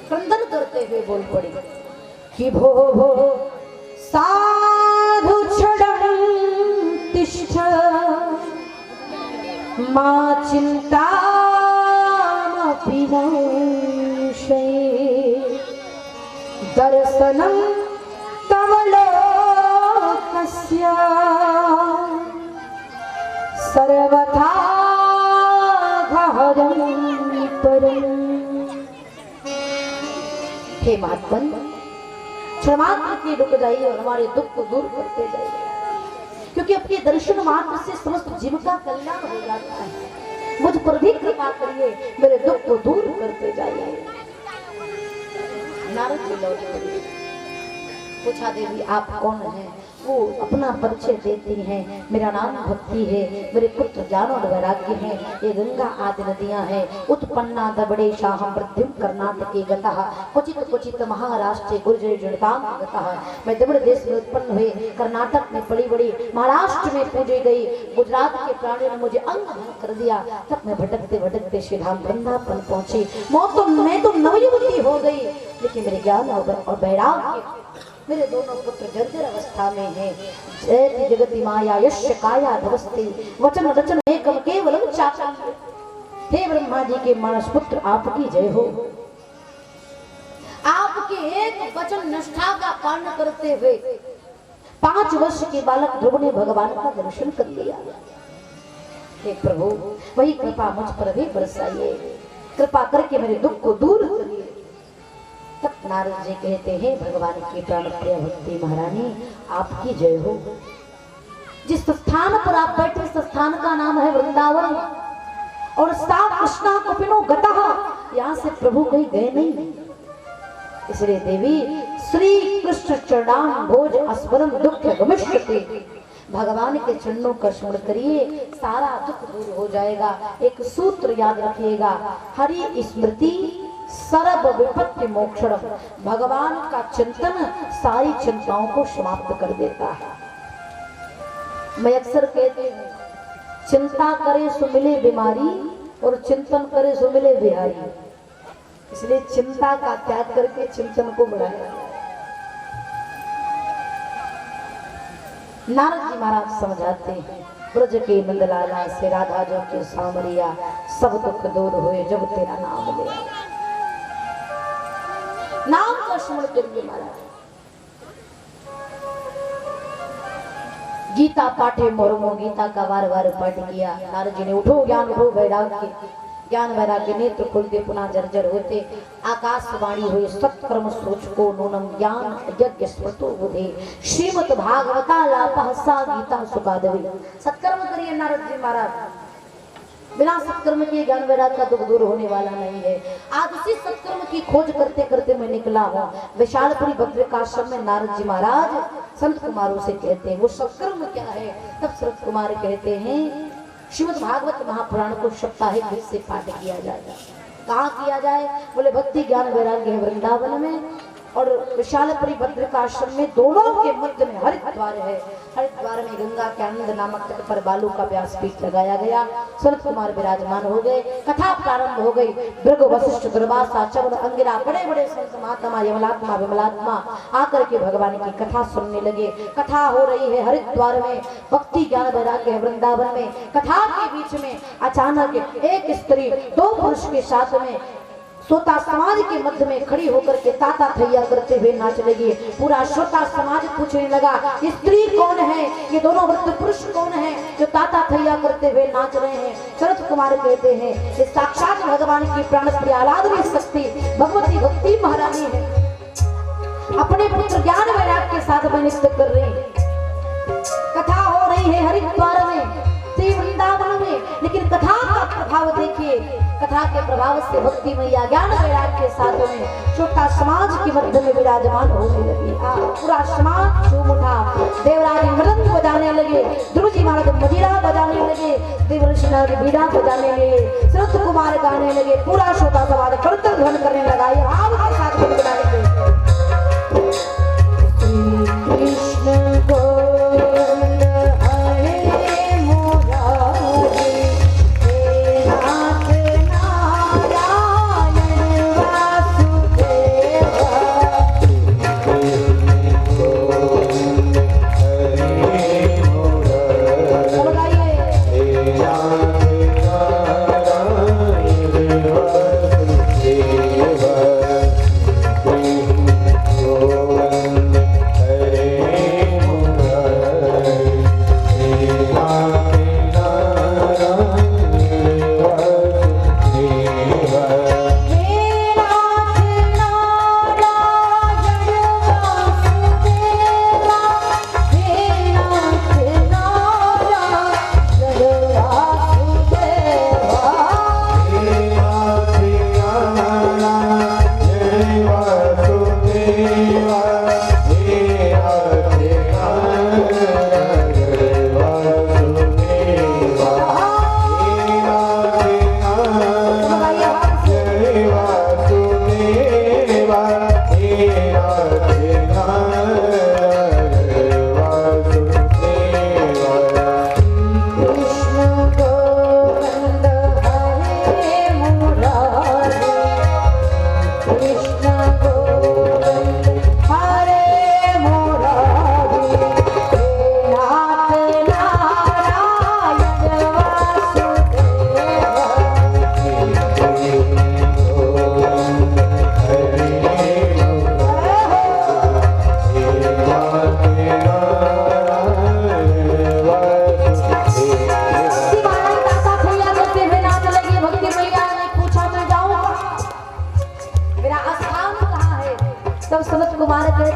क्रंदन करते हुए बोल पड़ी कि भो भो साधु क्षणं तिष्ठ मा चिंतामपि नौषे दर्शनं तव लोकस्य सर्वथा घहरं परम्। हे महात्मन, क्षणमात्र की रुक जाइए और हमारे दुख को दूर करते जाइए, क्योंकि अपने दर्शन मात्र से समस्त जीव का कल्याण हो जाता है। मुझ पर भी कृपा करिए, मेरे दुख को दूर करते जाइए। नारद जी लौट पड़े, पूछा देवी आप कौन हैं? वो अपना परिचय देती हैं, मेरा नाम भक्ति है, मेरे पुत्र ज्ञान और वैराग्य हैं, ये गंगा आदि नदियां हैं। उत्पन्ना दबड़े शाहम प्रद्युम कर्नाटके गतः क्वचित क्वचित महाराष्ट्र गुर्जर जड़ताम गतः। मैं दबड़ देश में उत्पन्न हुए, कर्नाटक में पड़ी बड़ी, महाराष्ट्र में पूजी गई, गुजरात के प्राणियों ने मुझे अंग भंग कर दिया। तब मैं भटकते भटकते श्री धाम वृंदावन पहुंची। मैं तो नवयुवती हो गई, लेकिन मेरे ज्ञान और वैराग्य, मेरे दोनों पुत्र जर्जर अवस्था में हैं। जयति जगति माया यस्य काया धवस्ते वचन रचन एकम केवलम चाकम। हे ब्रह्मा जी के मानस पुत्र, आपकी जय हो। आपके एक वचन निष्ठा का पालन करते हुए 5 वर्ष के बालक ध्रुव ने भगवान का दर्शन कर लिया। हे प्रभु, वही कृपा मुझ पर भी बरसाइए, कृपा करके मेरे दुख को दूर करिए। तब नारद जी कहते हैं, भगवान की प्राण प्रिय भक्ति महारानी आपकी जय हो। जिस स्थान पर आप बैठे, इस स्थान का नाम है वृंदावन, और सा कृष्णा कुपिनो गतः, यहाँ से प्रभु कहीं गए नहीं। इसलिए देवी श्री कृष्ण चरणाम भोज अस्मरम दुख गमिष्यति, भगवान के चरणों का स्मरण करिए, सारा दुख दूर हो जाएगा। एक सूत्र याद रखिएगा, हरि स्मृति सर्व विपत्ति मोक्षण। भगवान का चिंतन सारी चिंताओं को समाप्त कर देता है। मैं अक्सर कहती हूँ, चिंता करे सो मिले बीमारी और चिंतन करे सो मिले बिहारी। इसलिए चिंता का त्याग करके चिंतन को बढ़ाया। नारद जी महाराज समझाते हैं, ब्रज के नंदलाला से राधा जो के सामरिया, सब दुख दूर हुए जब तेरा नाम लिया। नाम का स्मरण करिए महाराज। गीता पाठे मोरमो, गीता का बार बार पाठ किया। नारद जी ने उठो ज्ञान उठो वैराग्य, ज्ञान वैराग्य नेत्र खुलते पुनः जर्जर होते। आकाशवाणी हुई सत्कर्म सोच को नूनम ज्ञान यज्ञ स्मृतो बुधे, श्रीमद् भागवता लापः सा गीता सुखादवी। सत्कर्म करिए नारद जी महाराज, बिना सत्कर्म के ज्ञान वैराग्य का दुख दूर होने वाला नहीं है। आज उसी सत्कर्म की खोज करते करते मैं निकला हूँ। विशालपुरी बद्रिकाश्रम में नारद जी महाराज संत कुमारों से कहते हैं, वो सत्कर्म क्या है? तब संत कुमार कहते हैं, श्रीमद् भागवत महापुराण को साप्ताहिक रूप से पाठ किया जाएगा। कहाँ किया जाए? बोले भक्ति ज्ञान वैराग्य है वृंदावन में, और विशालपुरी बद्रिकाश्रम में दोनों के मध्य में हरिद्वार है। हरिद्वार में गंगा के आनंद नामक तट पर बालू का व्यासपीठ लगाया गया। संत कुमार विराजमान हो गए, कथा प्रारंभ हो गई। भृगु वशिष्ठ दुर्वासा चवर अंगिरा बड़े बड़े संत महात्मा यमलात्मा विमलात्मा आकर के भगवान की कथा सुनने लगे। कथा हो रही है हरिद्वार में, भक्ति ज्ञान वैराग्य है वृंदावन में। कथा के बीच में अचानक एक स्त्री 2 पुरुष के साथ में श्रोता समाज के मध्य में खड़ी होकर के ताता थैया करते हुए नाच लगी। पूरा श्रोता समाज पूछने लगा, ये स्त्री कौन है? ये दोनों वृद्ध पुरुष कौन है जो ताता थैया करते हुए नाच रहे हैं? शरद कुमार कहते हैं, ये साक्षात भगवान की प्राण प्रिय आराधनीय शक्ति भगवती भक्ति महारानी है। अपने पुत्र ज्ञान वैराग्य के साथ में नृत्य कर रही है। कथा हो रही है हरिद्वार में, श्री वृंदावन में, लेकिन कथा का प्रभाव देखिए। कथा के प्रभाव से भक्ति मैया ज्ञान वैराग्य के साथ में छोटा समाज के मध्य में विराजमान होने लगी। पूरा समाज झूम उठा, देवराज मृदंग बजाने लगे, ध्रुव जी महाराज मजीरा बजाने लगे, देवर्षि नारद बीड़ा बजाने लगे, संत कुमार गाने लगे। पूरा श्रोता समाज करतल ध्वन करने लगा। ये भाव के साथ गुनगुनाएंगे। श्री कृष्ण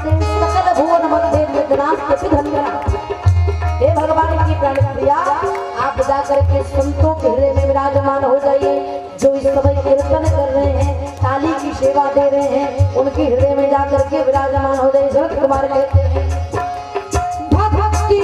कहते हैं सकल भुवन मध्य विघ्नास्ते धन्या। हे भगवान की प्राण प्रिया, आप जा करके संतों के हृदय में विराजमान हो जाइए। जो इस समय कीर्तन कर रहे हैं, ताली की सेवा दे रहे हैं, उनके हृदय में जा करके विराजमान हो जाइए। शरद कुमार कहते हैं भक्ति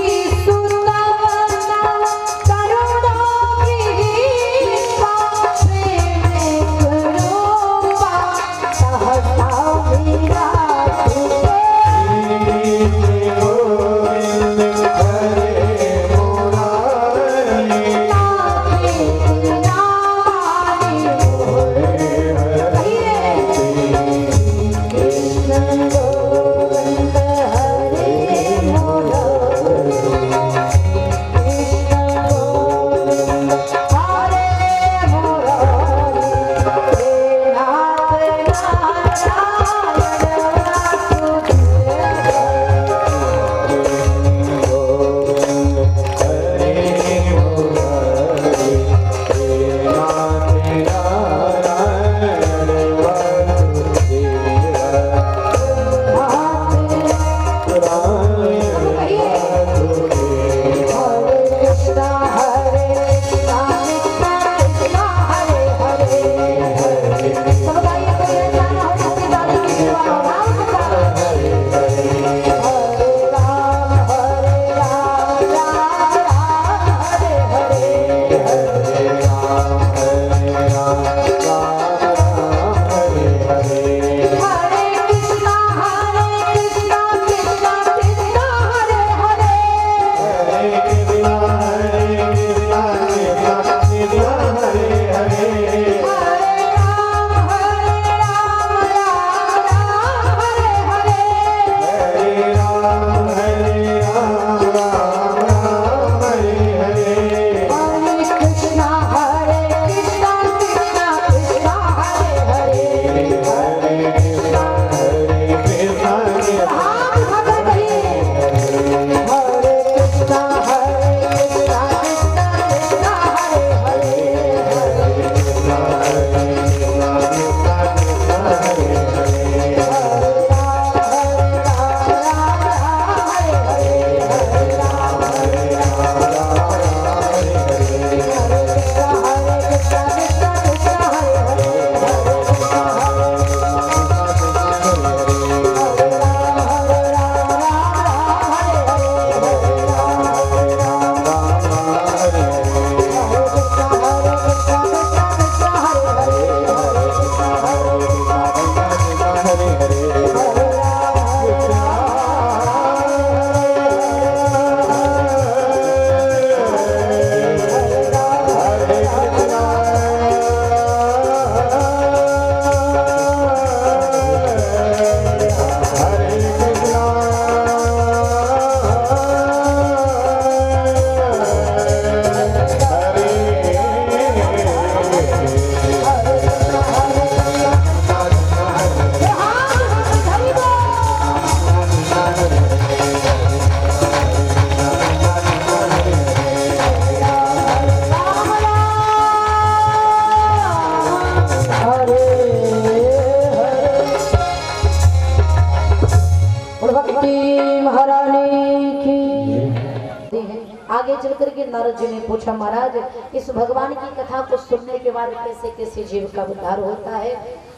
आगे चल करके नारद जी ने पूछा, महाराज इस भगवान की कथा को सुनने के बाद कैसे कैसे जीव का उद्धार होता है?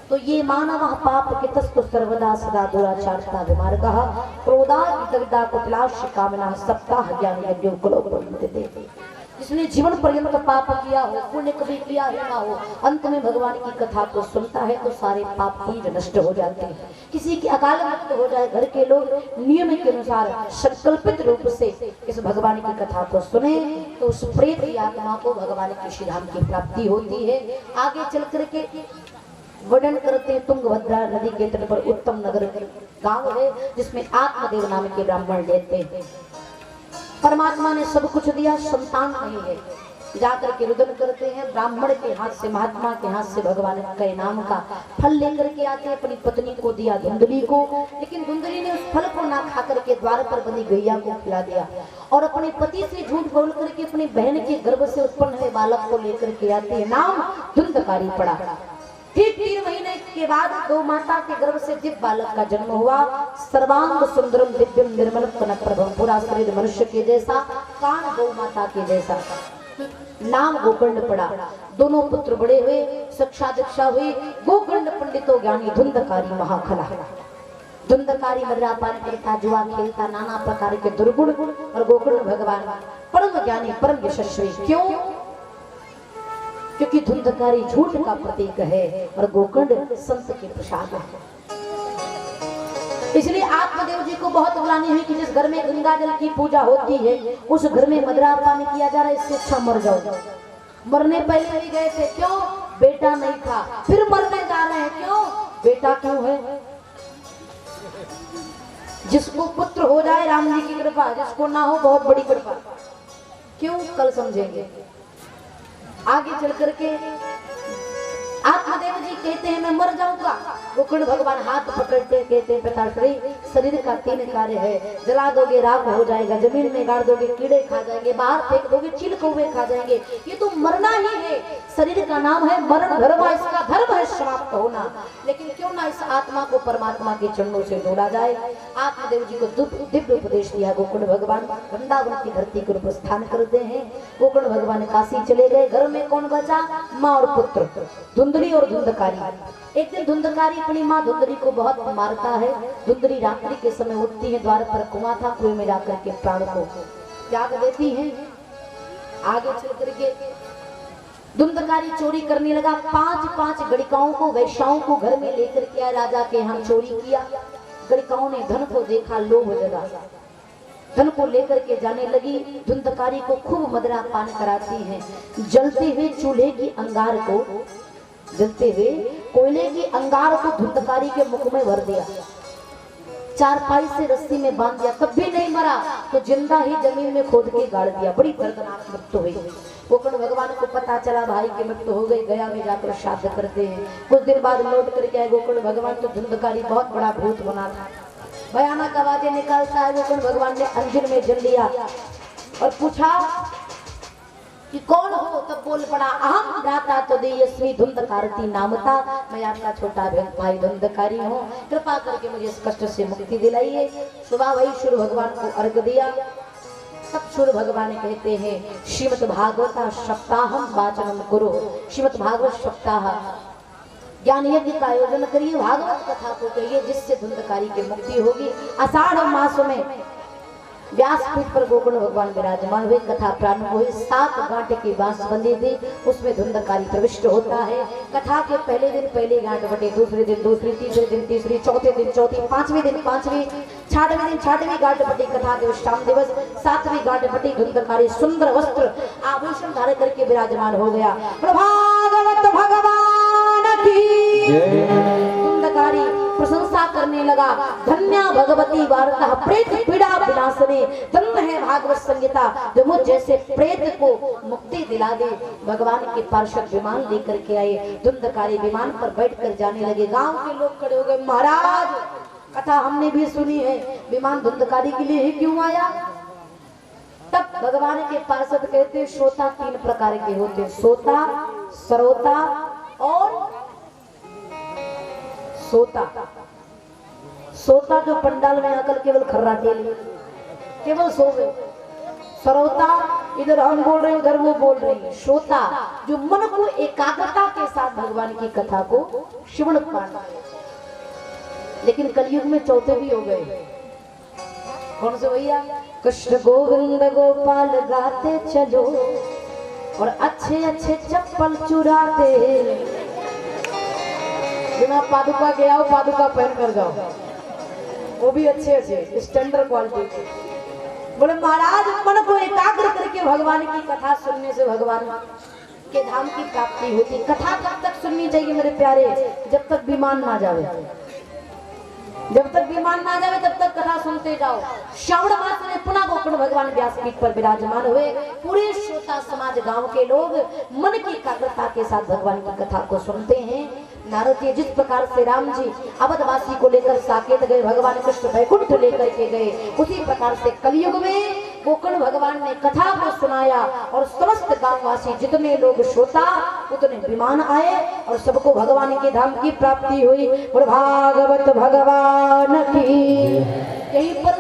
तो ये मानव पाप कितस्तु सर्वदा सदा दुराचारता विमार्गः क्रोधा विदग्धा कुटिलाश कामना सप्ताह ज्ञान यज्ञ कुलो प्रवृत्ते। जिसने जीवन पर्यंत पाप किया हो, पुण्य कभी किया ही ना हो, अंत में भगवान की कथा को सुनता है तो सारे पाप ही नष्ट हो जाते हैं। किसी की अकाल मृत्यु हो जाए, घर के लोग नियम के अनुसार संकल्पित रूप से इस भगवान की कथा को सुने तो उस प्रेत की आत्मा को भगवान के श्री धाम की प्राप्ति होती है। आगे चल करके वर्णन करते हैं, तुंगभद्रा नदी के तट पर उत्तम नगर गांव है जिसमें आत्मदेव नाम के ब्राह्मण रहते हैं। परमात्मा ने सब कुछ दिया, संतान नहीं है। जाकर के रुदन करते हैं, ब्राह्मण के हाथ से, महात्मा के हाथ से भगवान के नाम का फल लेकर के आते हैं। अपनी पत्नी को दिया धुंधली को, लेकिन धुंधली ने उस फल को ना खा करके द्वार पर बंधी गैया को खिला दिया और अपने पति से झूठ बोल करके अपनी बहन के गर्भ से उत्पन्न हुए बालक को लेकर के आती है। नाम धुंधकारी पड़ा। ठीक 3 महीने के बाद गौ माता के गर्भ से दिव्य बालक का जन्म हुआ। सर्वांग सुंदरम दिव्यम निर्मल प्रभम, पूरा शरीर मनुष्य के जैसा, कान गौ माता के जैसा, नाम गोकर्ण पड़ा। दोनों पुत्र बड़े हुए, शिक्षा दीक्षा हुई। गोकर्ण पंडितो ज्ञानी धुंधकारी महाखला। धुंधकारी मदिरापान करता, जुआ खेलता, नाना प्रकार के दुर्गुण। और गोकर्ण भगवान परम ज्ञानी परम यशस्वी। क्यों? क्योंकि धुंधकारी झूठ का प्रतीक है और गोकर्ण संत के प्रसाद है। इसलिए आत्मदेव जी को बहुत ग्लानि हुई कि जिस घर में गंगा जल की पूजा होती है उस घर में मदिरा पान किया जा रहा है, इससे अच्छा मर जाओ। मरने पहले भी गए थे, क्यों? बेटा नहीं था। फिर मरने जा रहे हैं, क्यों? बेटा क्यों है? जिसको पुत्र हो जाए राम जी की कृपा, जिसको ना हो बहुत बड़ी कृपा। क्यों? कल समझेंगे। आगे चल करके आत्मदेव जी कहते हैं मैं मर जाऊंगा। गोकर्ण भगवान हाथ पकड़ते कहते हैं पिताश्री, शरीर का 3 कार्य है, जला दोगे राख हो जाएगा, जमीन में गाड़ दोगे कीड़े खा जाएंगे, बाहर फेंक दोगे चील कौवे खा जाएंगे, ये तो मरना ही है। शरीर का नाम है मरण धर्म, इसका धर्म है समाप्त होना। लेकिन क्यों ना इस आत्मा को परमात्मा के चरणों से जोड़ा जाए। आत्मदेव जी को दिव्य उपदेश दिया। गोकर्ण भगवान वृंदावन की धरती को प्रस्थान करते हैं। गोकर्ण भगवान काशी चले गए। घर में कौन बचा? माँ और पुत्र, धुंधली और धुंधकारी। एक दिन धुंधकारी अपनी माँ धुंधली को बहुत मारता है। धुंधली रात्रि के समय उठती है, द्वार पर कुआं था, कुएं में जाकर के प्राण को त्याग देती है। आगे चल करके धुंधकारी चोरी करने लगा। 5 गणिकाओं को, वैश्याओं को घर में लेकर के आया। राजा के यहाँ चोरी किया। गणिकाओं ने धन को देखा, लोभ जगा, धन को लेकर के जाने लगी। धुंधकारी को खूब मदिरा पान कराती है। जलते हुए चूल्हे की अंगार को, जलते हुए कोयले की अंगार को धुंधकारी के मुख में भर दिया। चारपाई से रस्सी में बांध दिया, तब भी नहीं मरा तो जिंदा ही जमीन में खोद के गाड़ दिया। बड़ी दर्दनाक मृत्यु हुई। गोकर्ण भगवान को पता चला भाई की मृत्यु हो गई। गया में जाकर श्राद्ध करते हैं। कुछ दिन बाद लौट करके आए गोकर्ण भगवान, तो धुंधकारी बहुत बड़ा भूत बना था, भयानक आवाजें निकालता है। गोकर्ण भगवान ने अंजन में जल लिया और पूछा कि कौन हो? तब बोल पड़ा अहम भ्राता तो देयस्वी धुंधकारती नामता, मैं आपका छोटा भाई धुंधकारी हूँ, कृपा करके मुझे इस कष्ट से मुक्ति दिलाइए। सुबह वही सूर्य भगवान को अर्घ दिया। तब सूर्य भगवान कहते हैं श्रीमद् भागवता सप्ताहम वाचनम कुरु। श्रीमद् भागवत सप्ताह ज्ञान यज्ञ का आयोजन करिए, भागवत कथा को कहिए, जिससे धुंधकारी की मुक्ति होगी। आषाढ़ मास में व्यासपीठ पर गोकर्ण भगवान विराजमान हुए। कथा प्रारंभ हुई। 7 गांठ की बांस बंधी थी, उसमें धुंधकारी प्रविष्ट होता है। कथा के पहले दिन पहली गांठ बटे, दूसरे दिन दूसरी, तीसरे दिन तीसरी, चौथे दिन चौथी, 5वें दिन 5वीं, 6वें दिन 6वीं गांठ बटी। कथा के विश्राम दिवस 7वीं गांठ बटी। धुंधकारी सुंदर वस्त्र आभूषण धारण करके विराजमान हो गया। भागवत भगवान की धुंधकारी प्रशंसा करने लगा। धन्या भगवती वार्ता प्रेत पीड़ा विनाशने, धन्य है भागवत संगीता जो मुझ जैसे प्रेत को मुक्ति दिला दे। भगवान के पार्षद विमान लेकर के आए। धुंधकारी विमान पर बैठकर जाने लगे। गांव के लोग खड़े हो गए, महाराज कथा हमने भी सुनी है, विमान धुंधकारी के लिए ही क्यों आया? तब भगवान के पार्षद कहते श्रोता 3 प्रकार के होते, सोता, सरोता और सोता। सोता जो पंडाल में आकर केवल खर्राटे लिए, केवल सो गए। सरोता इधर हम बोल रहे हैं, उधर वो बोल रही है। श्रोता जो मन को एकाग्रता के साथ भगवान की कथा को श्रवण करना। लेकिन कलयुग में चौथे भी हो गए। कौन से भैया? कृष्ण गोविंद गोपाल गाते चलो और अच्छे अच्छे चप्पल चुराते। बिना पादुका के आओ, पादुका पहन कर जाओ, वो भी अच्छे अच्छे स्टैंडर्ड क्वालिटी के। बोले महाराज मन को एकाग्र करके भगवान की कथा सुनने से भगवान के धाम की प्राप्ति होती। कथा कब तक सुननी चाहिए मेरे प्यारे? जब तक विमान ना जावे। जब तक विमान ना जावे तब तक कथा सुनते जाओ। श्रावण मास में पुनः गोकर्ण भगवान व्यासपीठ पर विराजमान हुए। पूरे श्रोता समाज गांव के लोग मन की एकाग्रता के साथ भगवान की कथा को सुनते हैं। नारद जी जिस प्रकार से राम जी अवधवासी को लेकर साकेत गए, भगवान कृष्ण वैकुंठ लेकर के गए, उसी प्रकार से कलयुग में गोकर्ण भगवान ने कथा को सुनाया और समस्त गांववासी जितने लोग श्रोता उतने विमान आए और सबको भगवान के धाम की प्राप्ति हुई। और भागवत भगवान की यहीं पर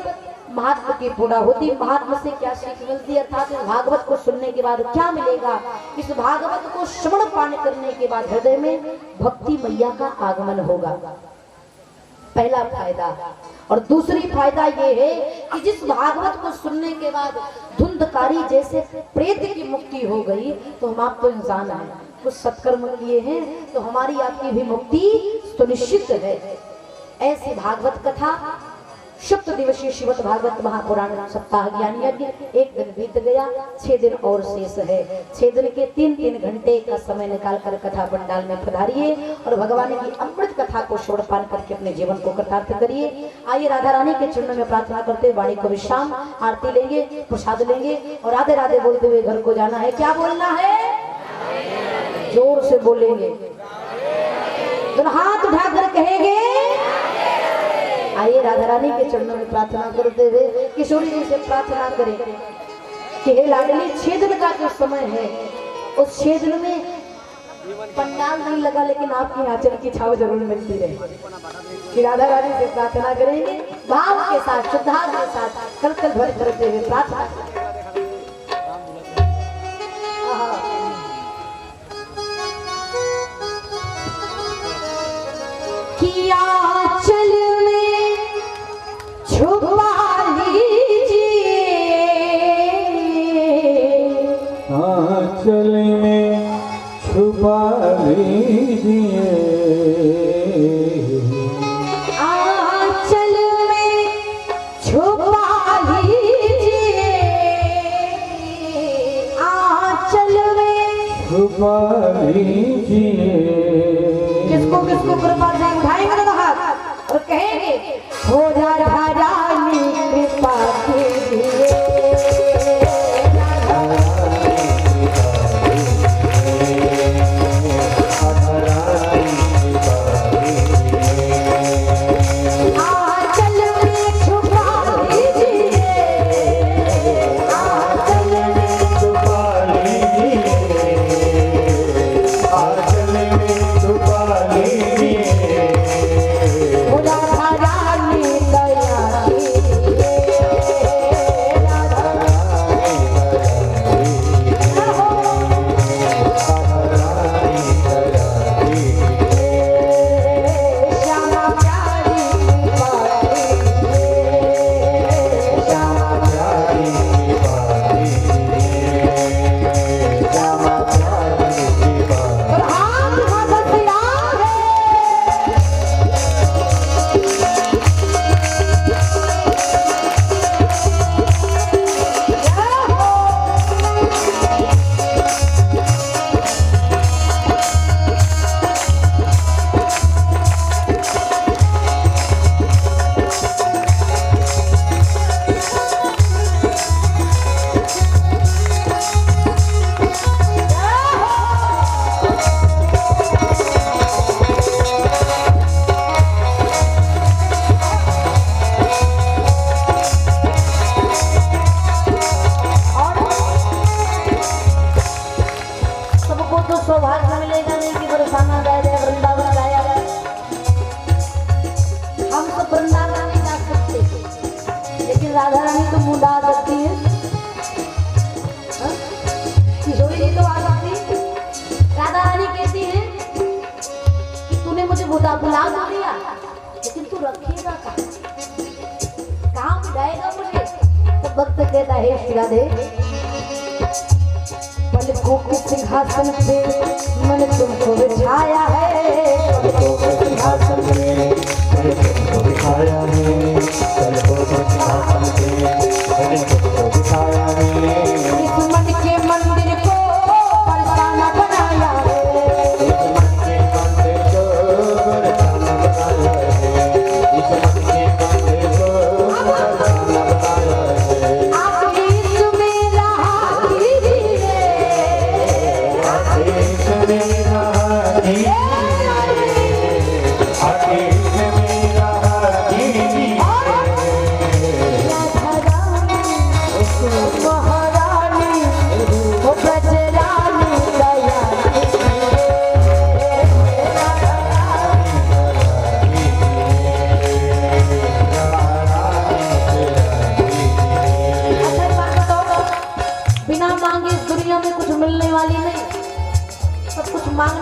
महात्मा की पूरा होती। महात्मा से क्या सीख मिलती है, अर्थात इस भागवत को सुनने के बाद क्या मिलेगा। इस भागवत को श्रवण पान करने के बाद हृदय में भक्ति मैया का आगमन होगा, पहला फायदा। और दूसरी फायदा ये है कि जिस भागवत को सुनने के बाद धुंधकारी जैसे प्रेत की मुक्ति हो गई, तो हम आप तो इंसान हैं, कुछ सत्कर्म किए हैं तो हमारी आपकी भी मुक्ति सुनिश्चित है। ऐसी भागवत कथा 7 दिवसीय श्रीमद् भागवत महापुराण सप्ताह ज्ञान यज्ञ 1 दिन बीत गया, 6 दिन और शेष है। 6 दिन के 3-3 घंटे का समय निकालकर कथा पंडाल में पधारिए और भगवान की अमृत कथा को श्रवण पान करके अपने जीवन को कृतार्थ करिए। आइए राधा रानी के चरणों में प्रार्थना करते वाणी को विश्राम, आरती लेंगे, प्रसाद लेंगे और राधे राधे बोलते हुए घर को जाना है। क्या बोलना है? जोर से बोलेंगे, दोनों हाथ उठाकर कहेंगे। आइए राधा रानी के चरणों में प्रार्थना करते हुए किशोरी जी से प्रार्थना करें कि हे लाडली 6 दिन का जो समय है उस 6 दिन में पंडाल नहीं लगा लेकिन आपकी आंचल की छाव जरूर मिलती रहे। कि राधा रानी से प्रार्थना करेंगे भाव के साथ, श्रद्धा के साथ, कल कल भर करते हुए प्रार्थना किया चल में छुपा लीजिए, आंचल में छुपा लीजिए, आंचल में छुपा लीजिए, आंचल में छुपा लीजिए। किसको किसको कृपा से उठाएंगे ना हाथ और कहेंगे हो जा रानी कृपा कीजिए। सौभाग्य मिलेगा नहीं कि बरसाना गाया जाए, वृंदावन गाया जाए। हम तो वृंदावन नहीं जा सकते लेकिन राधा रानी तो मुंडा सकती है, किशोरी जी तो आ सकती। राधा रानी कहती है कि तूने मुझे बुला दिया लेकिन तू रखेगा कहाँ बुलाएगा मुझे। तो भक्त कहता है श्री राधे पलकों के सिंहासन पे मैंने तुमको बिठाया है, पलकों के सिंहासन पे मैंने तुमको बिठाया है, पलकों के सिंहासन पे मैंने तुमको बिठाया है। इस मन के मंदिर को बरसाना बनाया है, इस मन के मंदिर को बरसाना बनाया है, इस मन के मंदिर को बरसाना बनाया है। आप इसमें रहा कीजिए, मेरा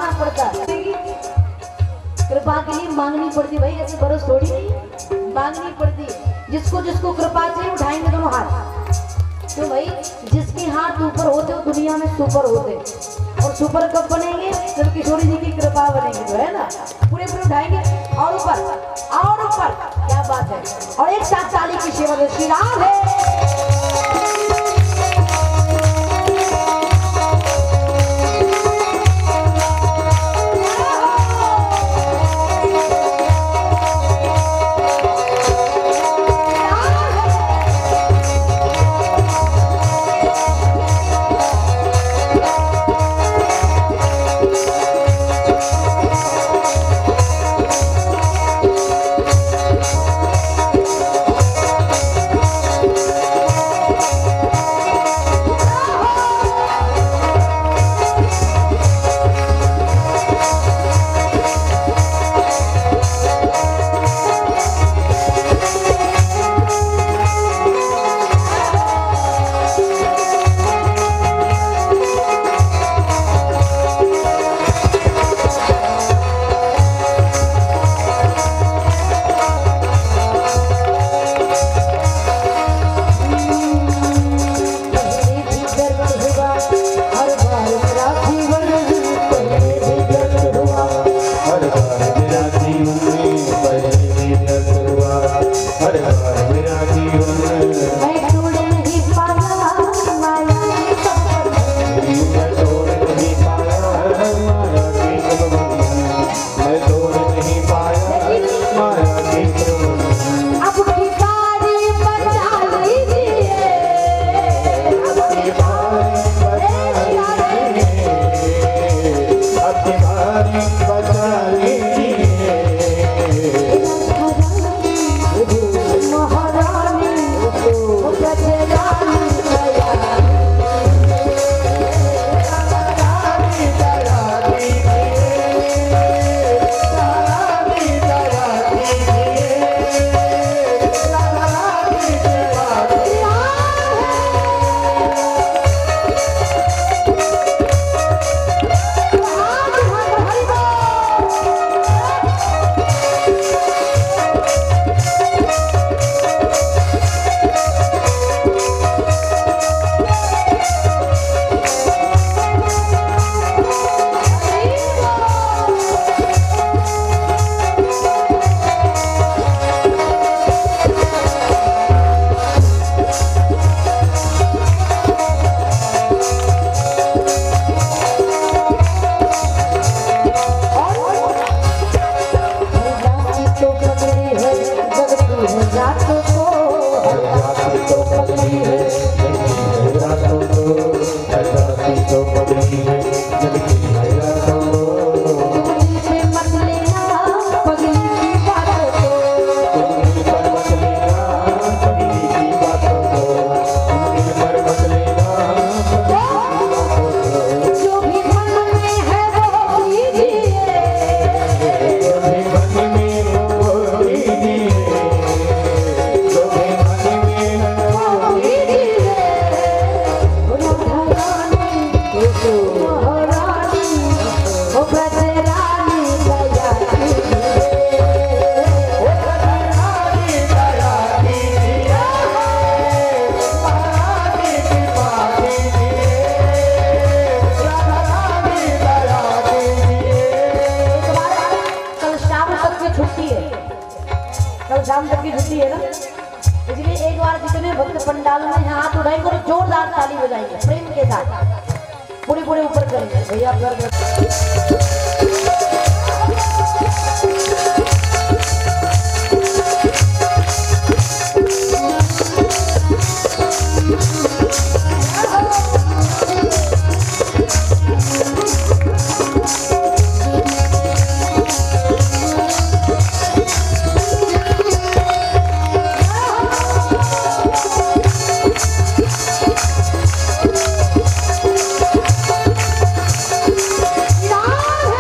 मानना पड़ता है। कृपा के लिए मांगनी पड़ती भाई, ऐसे बरस थोड़ी नहीं मांगनी पड़ती है। जिसको जिसको कृपा चाहिए उठाएंगे दोनों हाथ। तो भाई जिसके हाथ ऊपर होते वो दुनिया में सुपर होते, और सुपर कब बनेंगे जब किशोरी जी की कृपा बनेंगे, तो है ना। पूरे पूरे उठाएंगे और ऊपर और ऊपर, क्या बात है। और एक साथ ताली की सेवा दे, श्री राम है। शाम तक की छुट्टी है ना, इसलिए एक बार जितने भक्त पंडाल में हाथ उठाएंगे और जोरदार ताली बजाएंगे प्रेम के साथ, पूरे पूरे ऊपर करेंगे भैया कर Yeah!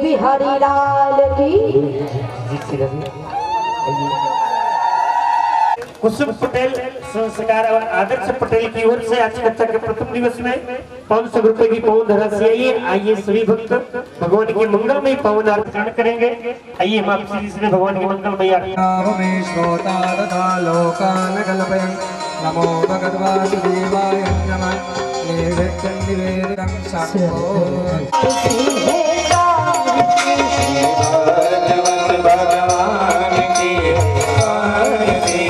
बिहारी लाल की। कुसुम पटेल संस्कार और आदर्श पटेल की ओर से आज कक्षा के प्रथम दिवस में 500 रुपए की पवन धनराशि आई है। आइए सभी भक्त भगवान की मंगलमयी पवन अर्चना करेंगे। आइए हम आप श्री से भगवान की मंगलमयी अर्चना। नमो भगवद्वासुदेवाय नमः। निर्विघ्नं निवेदितं भगवान की आरती।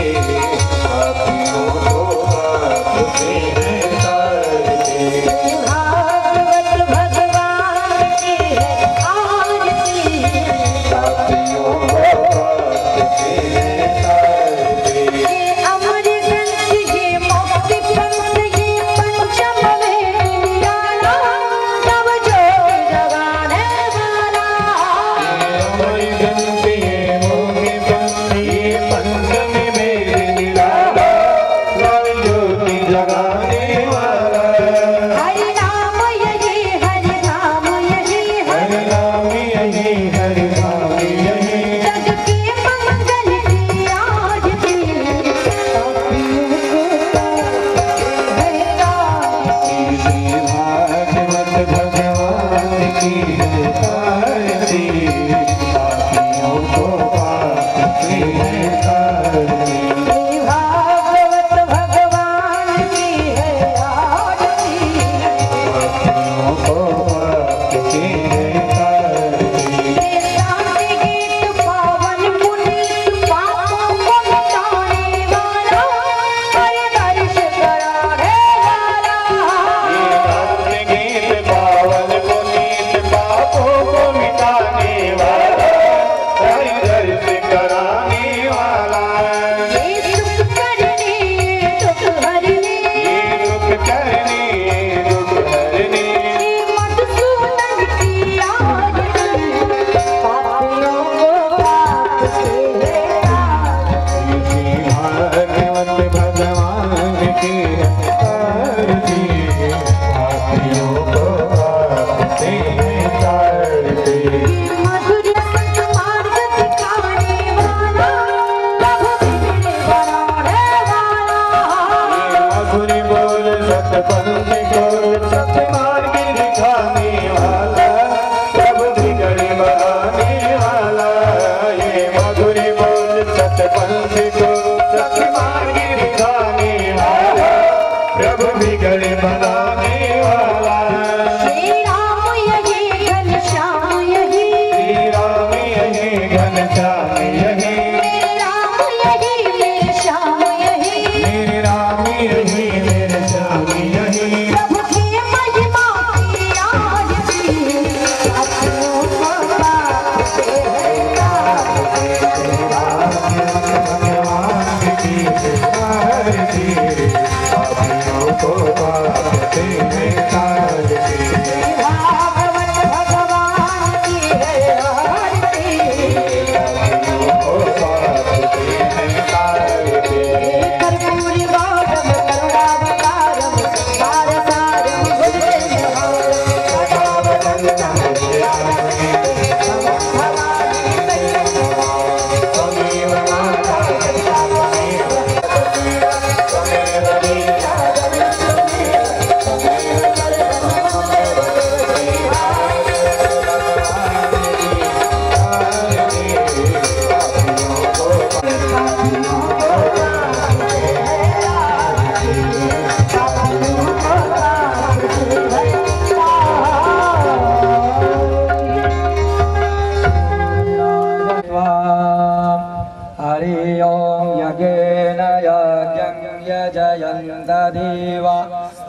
देवा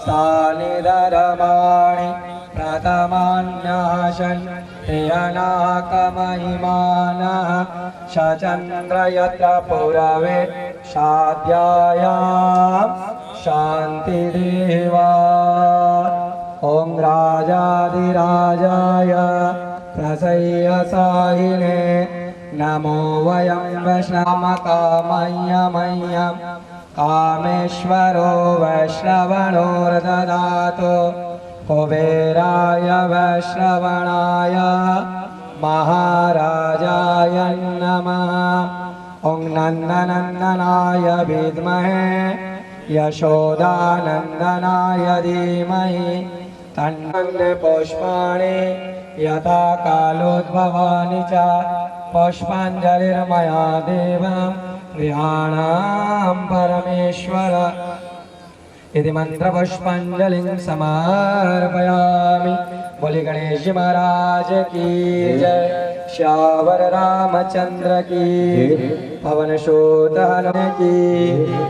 सानिधरमाणि प्रथमान्याशन् हिरणाकमहिमानः शचन्द्र यत्र पुरवे शाद्यायां शान्तिदेवा ॐ राजाधिराजाय प्रसह्यसाहिने नमो वयं वैष्णवकामय्यमय्यं कामेश्वरो वैष्णवणोर्ददातु कुबेराय वैश्रवणाय महाराजाय नमः। ॐ नन्दनन्दनाय विद्महे यशोदानन्दनाय धीमहि तन्नः पुष्पाणि यथा कालोद्भवानि च पुष्पाञ्जलिर्मया देवं गृहाणां परमेश्वर इति मंत्रपुष्पाञ्जलिं समर्पयामि। बोले गणेश जी महाराज की जय, श्यावर रामचंद्र की, पवन सुत हनुमान की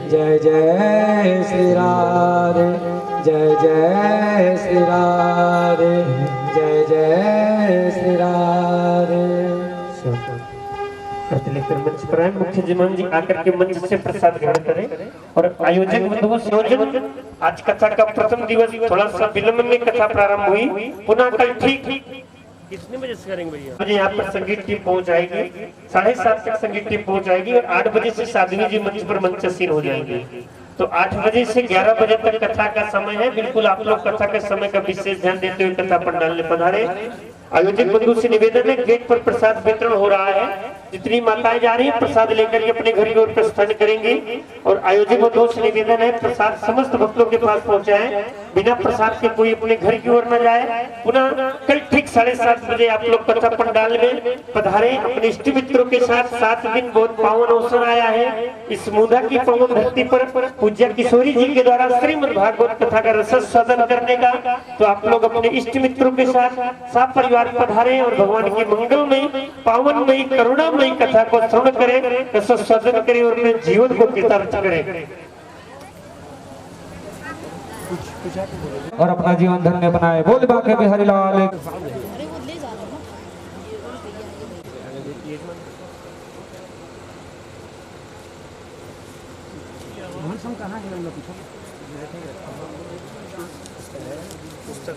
जय। जय श्री राधे, जय जय श्री राधे, जय जय श्री राधे। लेकर मंच पर आए मुख्य जमान जी आकर के मंच से प्रसाद ग्रहण करें। और आयोजक बंधुओं संयोजन आज कथा का प्रथम दिवस थोड़ा सा विलंब में कथा प्रारंभ हुई, पुनः कल ठीक कितने बजे से करेंगे भैया? बजे यहाँ पर संगीत टीम पहुँच जाएगी, 7:30 तक संगीत टीम पहुँच जाएगी और 8 बजे से साध्वी जी मंच पर मंचस्थ हो जाएंगे। तो 8 बजे से 11 बजे तक कथा का समय है। बिल्कुल आप लोग कथा के समय का विशेष ध्यान देते हुए कथा पंडाल में पधारे। आयोजक बंधु से निवेदन है, गेट पर प्रसाद वितरण हो रहा है। जितनी माताएं जा रही हैं प्रसाद लेकर के अपने घर की ओर प्रस्थान करेंगे। और आयोजक बंधुओं से निवेदन है, प्रसाद समस्त भक्तों के पास पहुंचाएं, बिना प्रसाद के कोई अपने घर की ओर न जाए। पुनः कल ठीक 7:30 बजे आप लोग कथा पंडाल में पधारे अपने इष्ट मित्रों के साथ। 7 दिन बहुत पावन अवसर आया है। इस मुदा की पावन धरती पर पूज्य किशोरी जी के द्वारा श्रीमद् भागवत कथा का रसस्वादन करने का, तो आप लोग अपने इष्ट मित्रों के साथ सब परिवार पधारे और भगवान की मंगलमयी पावनमयी करुणामयी कथा को श्रवण करें, रसस्वादन करें और अपने जीवन को कृतार्थ करें और अपना जीवन धन्य बनाए। बोल बाके बिहारी लाल।